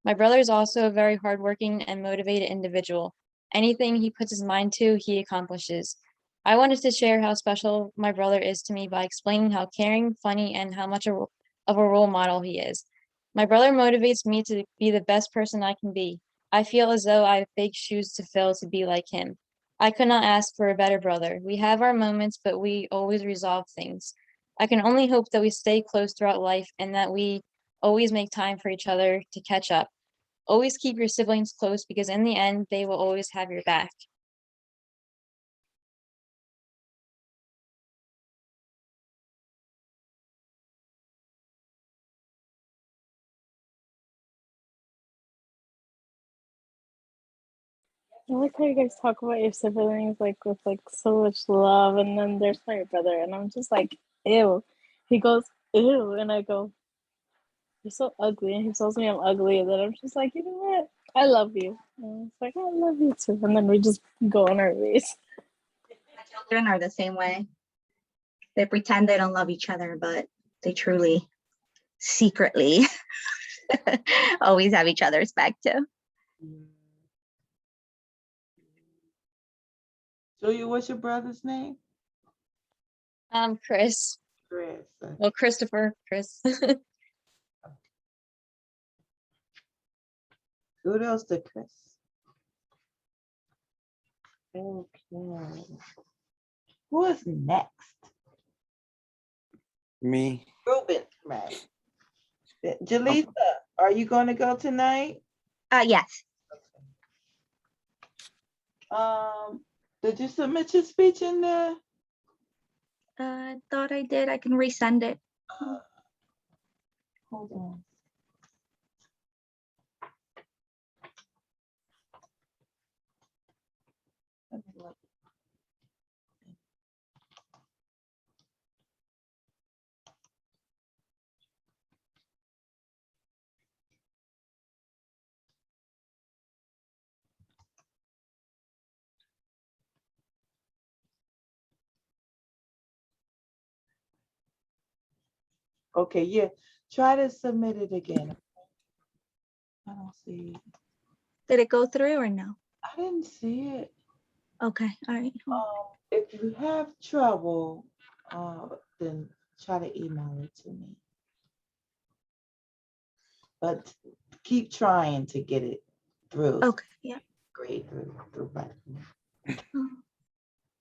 Speaker 12: My brother is also a very hardworking and motivated individual. Anything he puts his mind to, he accomplishes. I wanted to share how special my brother is to me by explaining how caring, funny, and how much of a role model he is. My brother motivates me to be the best person I can be. I feel as though I have big shoes to fill to be like him. I could not ask for a better brother. We have our moments, but we always resolve things. I can only hope that we stay close throughout life and that we always make time for each other to catch up. Always keep your siblings close because in the end, they will always have your back.
Speaker 1: I like how you guys talk about your siblings like with like so much love, and then there's my brother, and I'm just like, ew. He goes, ew, and I go, you're so ugly, and he tells me I'm ugly, and then I'm just like, you know what? I love you. And it's like I love you too, and then we just go on our ways.
Speaker 13: Children are the same way. They pretend they don't love each other, but they truly, secretly, always have each other's back too.
Speaker 2: Julia, what's your brother's name?
Speaker 12: Chris.
Speaker 2: Chris.
Speaker 12: Well, Christopher, Chris.
Speaker 2: Kudos to Chris. Okay. Who is next?
Speaker 9: Me.
Speaker 2: Ruben, right. Jaleesa, are you going to go tonight?
Speaker 13: Yes.
Speaker 2: Did you submit your speech in there?
Speaker 13: Thought I did. I can resend it.
Speaker 2: Hold on. Let me look. Okay, yeah. Try to submit it again. I don't see it.
Speaker 13: Did it go through or no?
Speaker 2: I didn't see it.
Speaker 13: Okay, all right.
Speaker 2: If you have trouble, then try to email it to me. But keep trying to get it through.
Speaker 13: Okay, yeah.
Speaker 2: Great through back.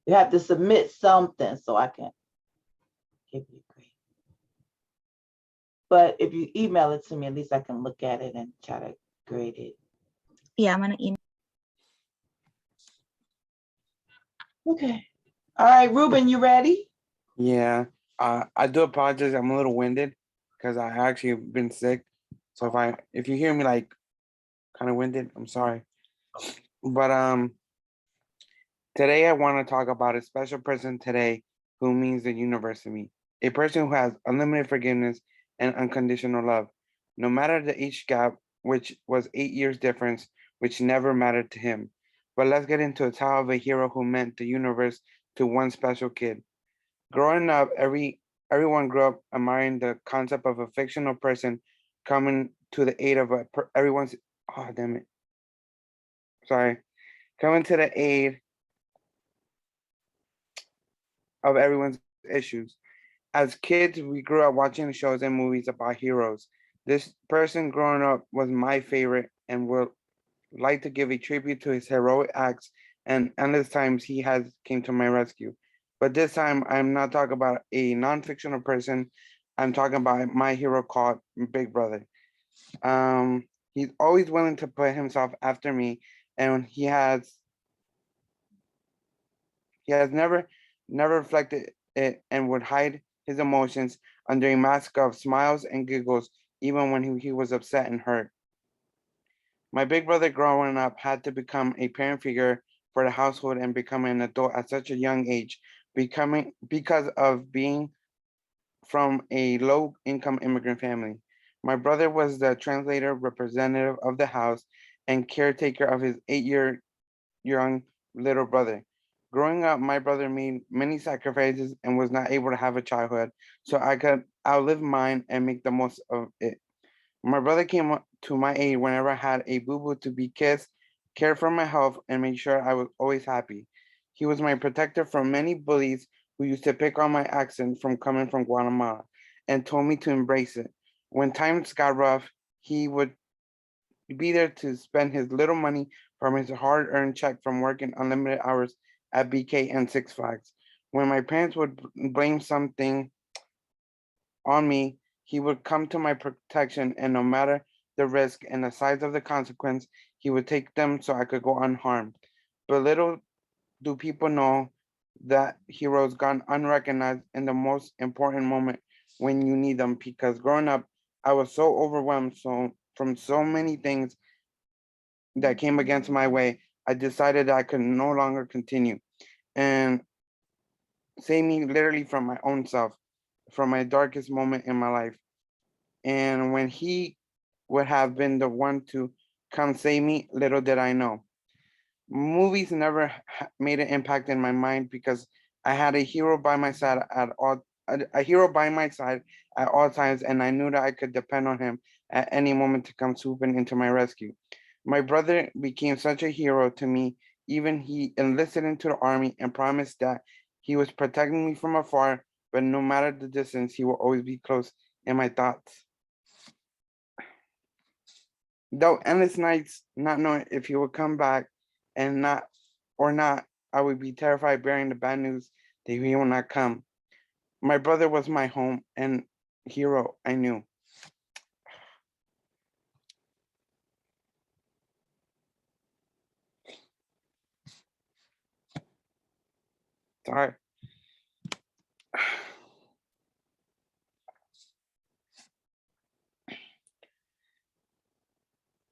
Speaker 2: You have to submit something so I can give you a grade. But if you email it to me, at least I can look at it and try to grade it.
Speaker 13: Yeah, I'm gonna email.
Speaker 2: Okay. All right, Ruben, you ready?
Speaker 9: Yeah. I do apologize. I'm a little winded because I actually been sick. So if you hear me like kind of winded, I'm sorry. But today I want to talk about a special person today who means the universe to me. A person who has unlimited forgiveness and unconditional love. No matter the age gap, which was 8 years difference, which never mattered to him. But let's get into a tale of a hero who meant the universe to one special kid. Growing up, everyone grew up admiring the concept of a fictional person coming to the aid of everyone's. Oh damn it! Sorry, coming to the aid of everyone's issues. As kids, we grew up watching shows and movies about heroes. This person growing up was my favorite and would like to give a tribute to his heroic acts and endless times he has came to my rescue. But this time, I'm not talking about a non-fictional person. I'm talking about my hero called Big Brother. He's always willing to put himself after me, and he has never reflected it and would hide his emotions under a mask of smiles and giggles, even when he was upset and hurt. My big brother growing up had to become a parent figure for the household and become an adult at such a young age, because of being from a low income immigrant family. My brother was the translator representative of the house and caretaker of his 8-year young little brother. Growing up, my brother made many sacrifices and was not able to have a childhood, so I could outlive mine and make the most of it. My brother came to my aid whenever I had a boo-boo to be kissed, cared for my health, and made sure I was always happy. He was my protector from many bullies who used to pick on my accent from coming from Guatemala and told me to embrace it. When times got rough, he would be there to spend his little money from his hard-earned check from working unlimited hours at BK and Six Flags. When my parents would blame something on me, he would come to my protection, and no matter the risk and the size of the consequence, he would take them so I could go unharmed. But little do people know that heroes gone unrecognized in the most important moment when you need them, because growing up, I was so overwhelmed from so many things that came against my way. I decided I could no longer continue and save me literally from my own self, from my darkest moment in my life. And when he would have been the one to come save me, little did I know. Movies never made an impact in my mind because I had a hero by my side a hero by my side at all times, and I knew that I could depend on him at any moment to come swooping into my rescue. My brother became such a hero to me. Even he enlisted into the army and promised that he was protecting me from afar, but no matter the distance, he will always be close in my thoughts. Though endless nights, not knowing if he would come back and not or not, I would be terrified bearing the bad news that he will not come. My brother was my home and hero I knew. Sorry.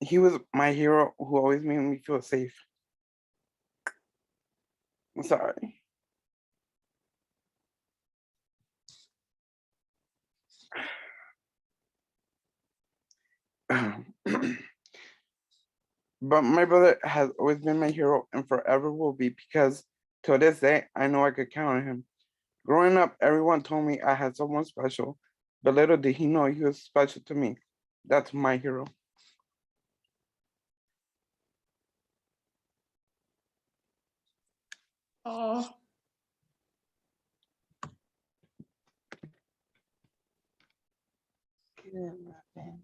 Speaker 9: He was my hero who always made me feel safe. I'm sorry. But my brother has always been my hero and forever will be, because to this day, I know I could count on him. Growing up, everyone told me I had someone special, but little did he know he was special to me. That's my hero.
Speaker 6: Oh,
Speaker 2: Good, Robin.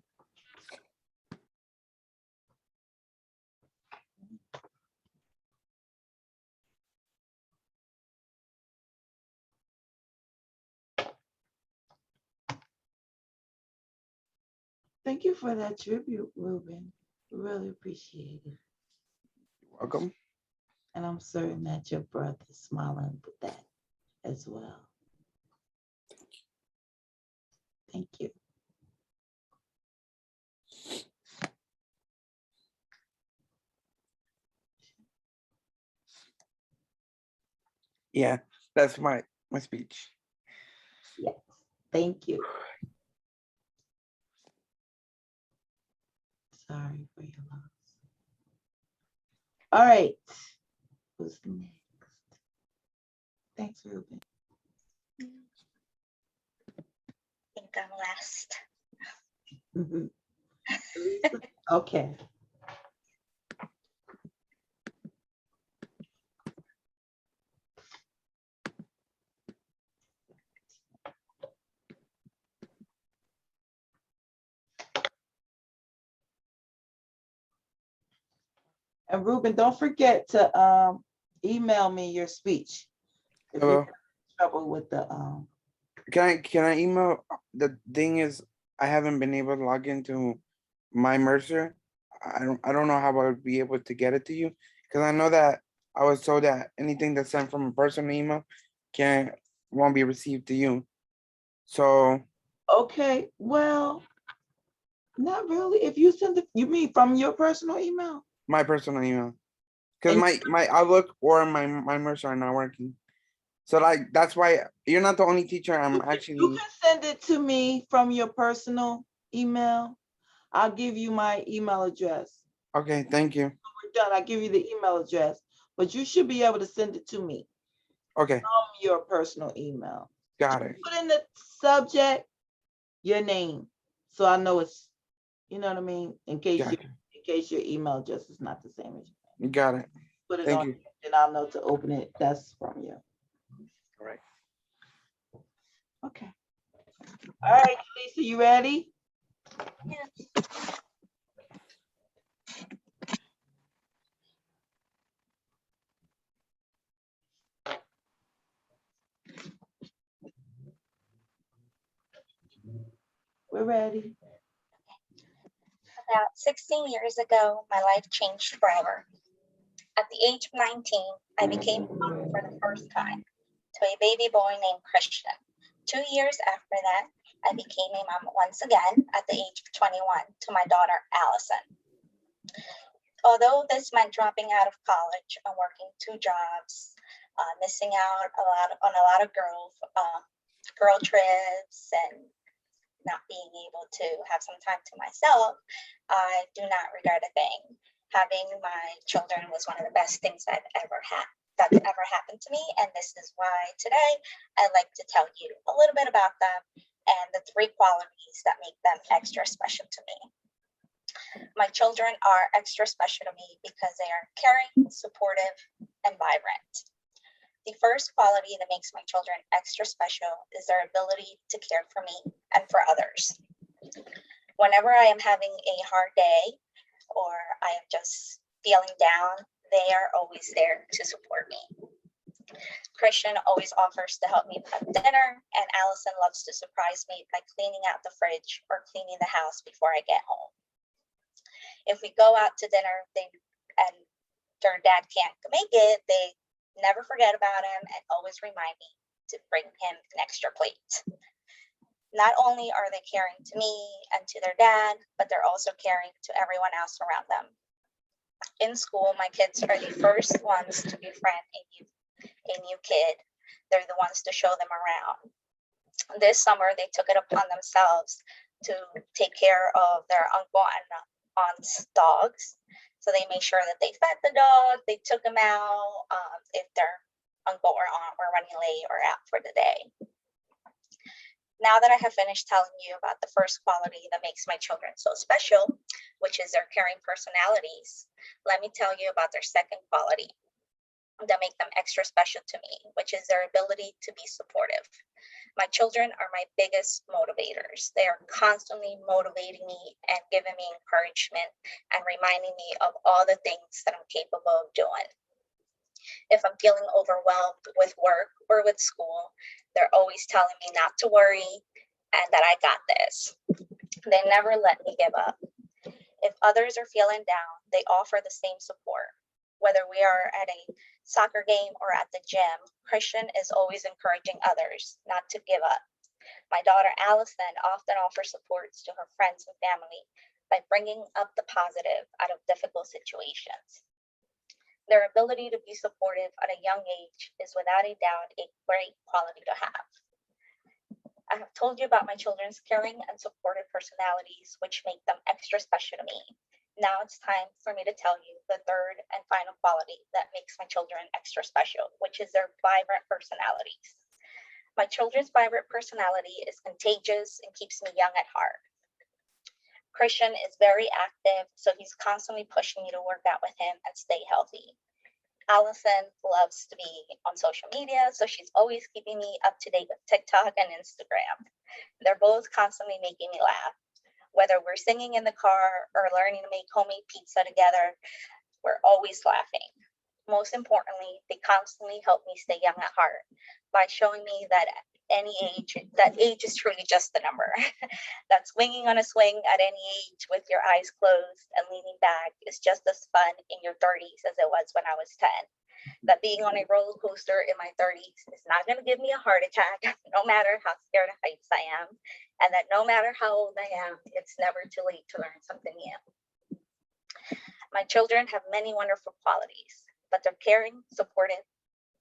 Speaker 2: Thank you for that tribute, Ruben. Really appreciate it.
Speaker 9: Welcome.
Speaker 2: And I'm certain that your brother's smiling with that as well. Thank you.
Speaker 9: Yeah, that's my speech.
Speaker 2: Yes, thank you. Sorry for your loss. All right, who's next? Thanks, Ruben.
Speaker 13: I think I'm last.
Speaker 2: Okay. And Ruben, don't forget to email me your speech if you're
Speaker 9: Hello.
Speaker 2: having trouble with the
Speaker 9: can I email? The thing is, I haven't been able to log into my Mercer. I don't know how I would be able to get it to you, because I know that I was told that anything that's sent from a personal email won't be received to you. So
Speaker 2: Okay, well, not really. If you send it, you mean from your personal email?
Speaker 9: my personal email, because
Speaker 2: And
Speaker 9: my Outlook or my Mercer are not working. So like that's why you're not the only teacher. I'm
Speaker 2: you
Speaker 9: actually
Speaker 2: can send it to me from your personal email. I'll give you my email address.
Speaker 9: okay. Thank you.
Speaker 2: We're done. I'll give you the email address, but you should be able to send it to me
Speaker 9: Okay,
Speaker 2: from your personal email.
Speaker 9: got it.
Speaker 2: Put in the subject your name, so I know it's, you know what I mean, in case
Speaker 9: Gotcha.
Speaker 2: your email address is not the same as you.
Speaker 9: You got it.
Speaker 2: Put it
Speaker 9: Thank
Speaker 2: on,
Speaker 9: you.
Speaker 2: and I'll know to open it. That's from you.
Speaker 9: All right.
Speaker 2: Okay. All right, Lisa, you ready? We're ready.
Speaker 13: About 16 years ago, my life changed forever. At the age of 19, I became a mom for the first time to a baby boy named Christian. 2 years after that, I became a mom once again at the age of 21 to my daughter, Allison. Although this meant dropping out of college and working 2 jobs, missing out on a lot of girl trips and not being able to have some time to myself, I do not regret a thing. Having my children was one of the best things that's ever happened to me. And this is why today I'd like to tell you a little bit about them and the 3 qualities that make them extra special to me. My children are extra special to me because they are caring, supportive, and vibrant. The first quality that makes my children extra special is their ability to care for me and for others. Whenever I am having a hard day or I am just feeling down, they are always there to support me. Christian always offers to help me prep dinner, and Allison loves to surprise me by cleaning out the fridge or cleaning the house before I get home. If we go out to dinner and their dad can't make it, they never forget about him and always remind me to bring him an extra plate. Not only are they caring to me and to their dad, but they're also caring to everyone else around them. In school, my kids are the first ones to befriend a new kid. They're the ones to show them around. This summer, they took it upon themselves to take care of their uncle and aunt's dogs. So they made sure that they fed the dog, they took them out if their uncle or aunt were running late or out for the day. Now that I have finished telling you about the first quality that makes my children so special, which is their caring personalities, let me tell you about their second quality that make them extra special to me, which is their ability to be supportive. My children are my biggest motivators. They are constantly motivating me and giving me encouragement and reminding me of all the things that I'm capable of doing. If I'm feeling overwhelmed with work or with school, they're always telling me not to worry and that I got this. They never let me give up. If others are feeling down, they offer the same support. Whether we are at a soccer game or at the gym, Christian is always encouraging others not to give up. My daughter Allison often offers supports to her friends and family by bringing up the positive out of difficult situations. Their ability to be supportive at a young age is without a doubt a great quality to have. I have told you about my children's caring and supportive personalities, which make them extra special to me. Now it's time for me to tell you the third and final quality that makes my children extra special, which is their vibrant personalities. My children's vibrant personality is contagious and keeps me young at heart. Christian is very active, so he's constantly pushing me to work out with him and stay healthy. Allison loves to be on social media, so she's always keeping me up to date with TikTok and Instagram. They're both constantly making me laugh. Whether we're singing in the car or learning to make homemade pizza together, we're always laughing. Most importantly, they constantly help me stay young at heart by showing me that any age. That age is truly just a number. That swinging on a swing at any age with your eyes closed and leaning back is just as fun in your 30s as it was when I was 10. That being on a roller coaster in my 30s is not going to give me a heart attack, no matter how scared of heights I am. And that no matter how old I am, it's never too late to learn something new. My children have many wonderful qualities, but their caring, supportive,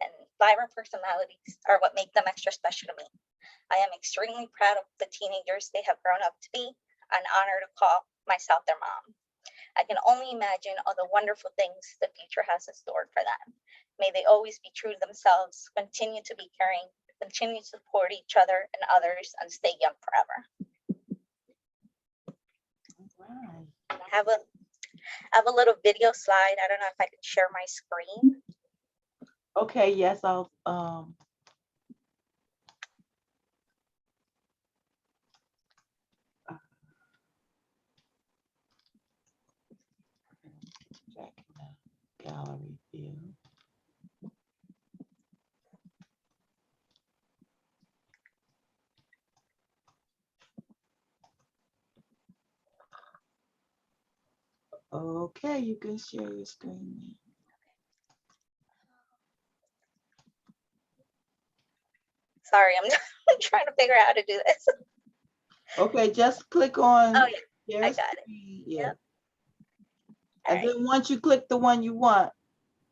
Speaker 13: and vibrant personalities are what make them extra special to me. I am extremely proud of the teenagers they have grown up to be, and honored to call myself their mom. I can only imagine all the wonderful things the future has in store for them. May they always be true to themselves, continue to be caring, continue to support each other and others, and stay young forever.
Speaker 2: Right.
Speaker 13: I have a little video slide. I don't know if I can share my screen.
Speaker 2: Okay, yes, I'll check the gallery view. Okay, you can share your screen now.
Speaker 13: Sorry, I'm trying to figure out how to do this.
Speaker 2: Okay, just click on.
Speaker 13: Oh yeah, I
Speaker 2: your
Speaker 13: got it.
Speaker 2: screen, yeah.
Speaker 13: Yep.
Speaker 2: And
Speaker 13: All right.
Speaker 2: then once you click the one you want,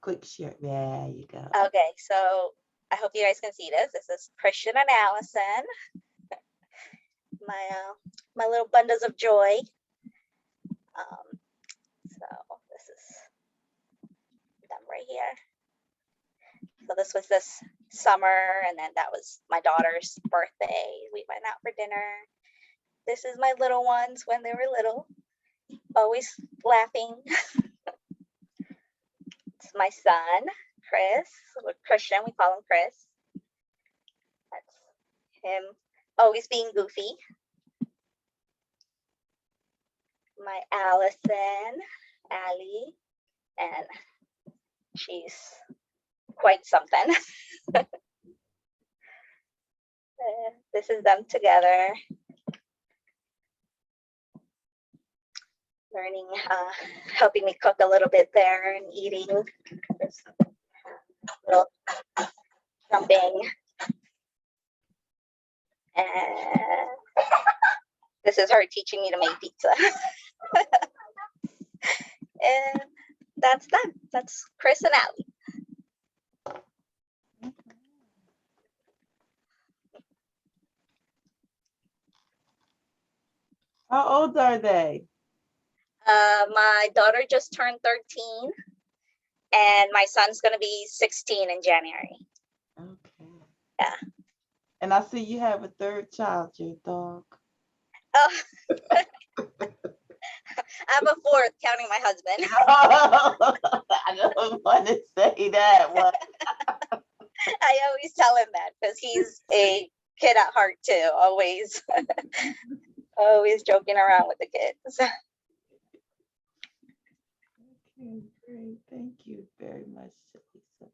Speaker 2: click share. There you go.
Speaker 13: Okay, so I hope you guys can see this. This is Christian and Allison, my little bundles of joy. So this is them right here. So this was this summer, and then that was my daughter's birthday. We went out for dinner. This is my little ones when they were little, always laughing. It's my son, Chris. With Christian, we call him Chris. That's him always being goofy. My Allison, Allie, and she's quite something. This is them together, learning, helping me cook a little bit there and eating. Just little jumping. And this is her teaching me to make pizza. And that's them. That's Chris and Allie.
Speaker 2: How old are they?
Speaker 13: My daughter just turned 13, and my son's gonna be 16 in January.
Speaker 2: Okay.
Speaker 13: Yeah.
Speaker 2: And I see you have a third child, your dog.
Speaker 13: Oh, I have a fourth, counting my husband.
Speaker 2: I don't want to say that one.
Speaker 13: I always tell him that because he's a kid at heart too. Always, always joking around with the kids.
Speaker 2: Okay, great. Thank you very much, Lisa.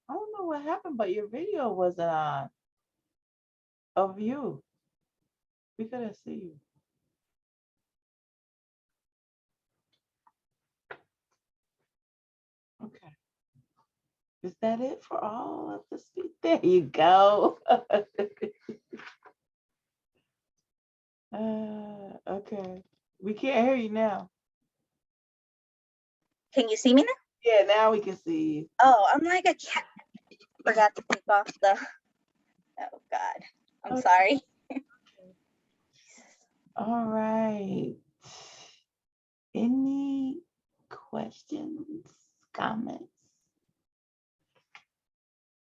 Speaker 2: I don't know what happened, but your video wasn't on of you. We couldn't see you. Okay. Is that it for all of the speech? There you go. Okay. We can't hear you now.
Speaker 13: Can you see me now?
Speaker 2: Yeah, now we can see you.
Speaker 13: Oh, I'm like a cat. Forgot to take off the. Oh God, I'm sorry.
Speaker 2: All right. Any questions, comments?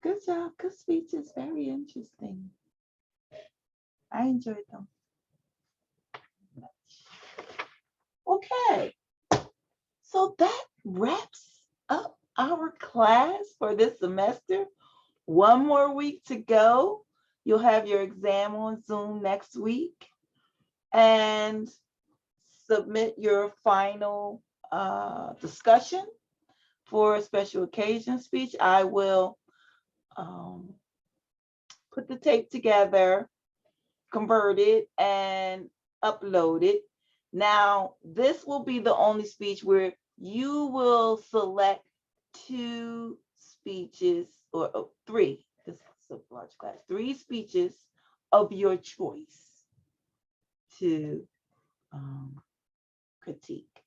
Speaker 2: Good job. Good speeches. Very interesting. I enjoyed them. Okay. So that wraps up our class for this semester. One more week to go. You'll have your exam on Zoom next week and submit your final discussion for a special occasion speech. I will put the tape together, convert it, and upload it. Now, this will be the only speech where you will select 2 speeches, or 3, this is a large class, 3 speeches of your choice to critique.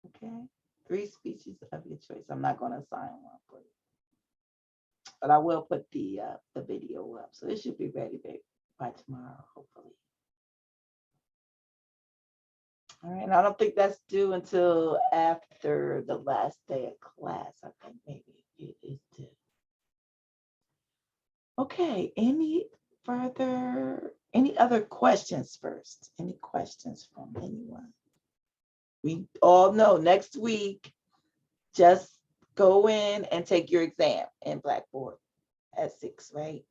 Speaker 2: Okay, 3 speeches of your choice. I'm not going to assign one for you, but I will put the video up, so it should be ready by tomorrow, hopefully. All right, and I don't think that's due until after the last day of class. I think maybe it is due. Okay, any other questions first? Any questions from anyone? We all know next week, just go in and take your exam in Blackboard at 6, right?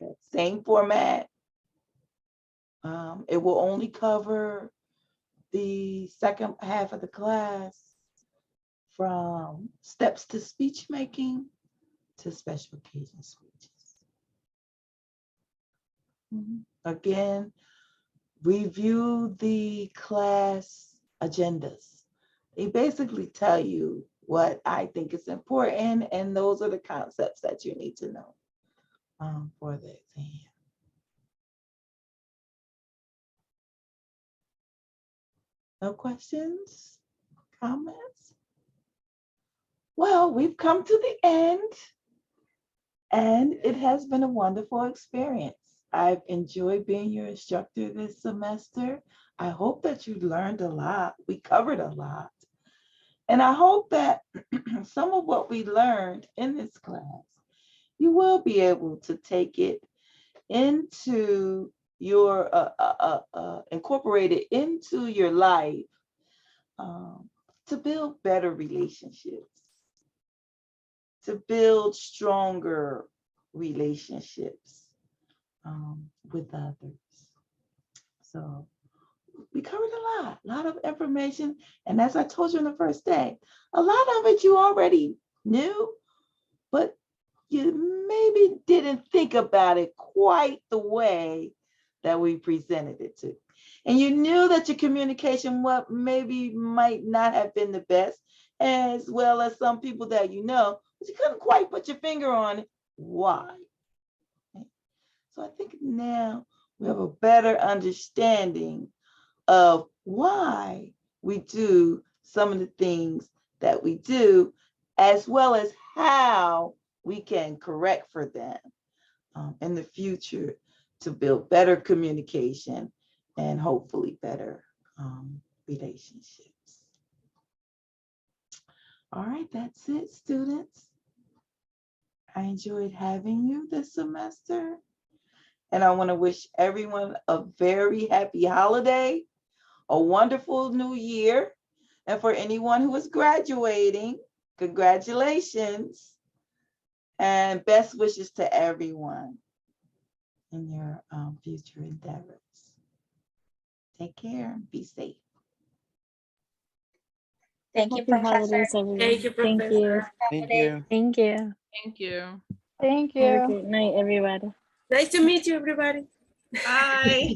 Speaker 2: Okay. Same format. It will only cover the second half of the class, from steps to speech making to special occasion speeches. Again, review the class agendas. They basically tell you what I think is important, and those are the concepts that you need to know for the exam. No questions, comments? Well, we've come to the end, and it has been a wonderful experience. I've enjoyed being your instructor this semester. I hope that you learned a lot. We covered a lot. And I hope that some of what we learned in this class, you will be able to take it into your, incorporate it into your life to build better relationships, to build stronger relationships with others. So we covered a lot of information. And as I told you on the first day, a lot of it you already knew, but you maybe didn't think about it quite the way that we presented it to. And you knew that your communication might not have been the best, as well as some people that you know, but you couldn't quite put your finger on why. So I think now we have a better understanding of why we do some of the things that we do, as well as how we can correct for them in the future to build better communication and hopefully better relationships. All right, that's it, students. I enjoyed having you this semester. And I want to wish everyone a very happy holiday, a wonderful new year. And for anyone who is graduating, congratulations and best wishes to everyone in your future endeavors. Take care and be safe.
Speaker 13: Thank you,
Speaker 1: Happy
Speaker 13: Professor.
Speaker 1: holidays, everyone.
Speaker 10: Thank you,
Speaker 1: Thank you.
Speaker 9: Thank you.
Speaker 3: Thank you.
Speaker 7: Thank you.
Speaker 3: Thank
Speaker 1: Have a
Speaker 3: you.
Speaker 1: great night, everybody.
Speaker 10: Nice to meet you, everybody.
Speaker 11: Bye.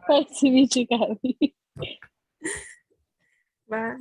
Speaker 1: Nice to meet you, Gabby.
Speaker 10: Bye.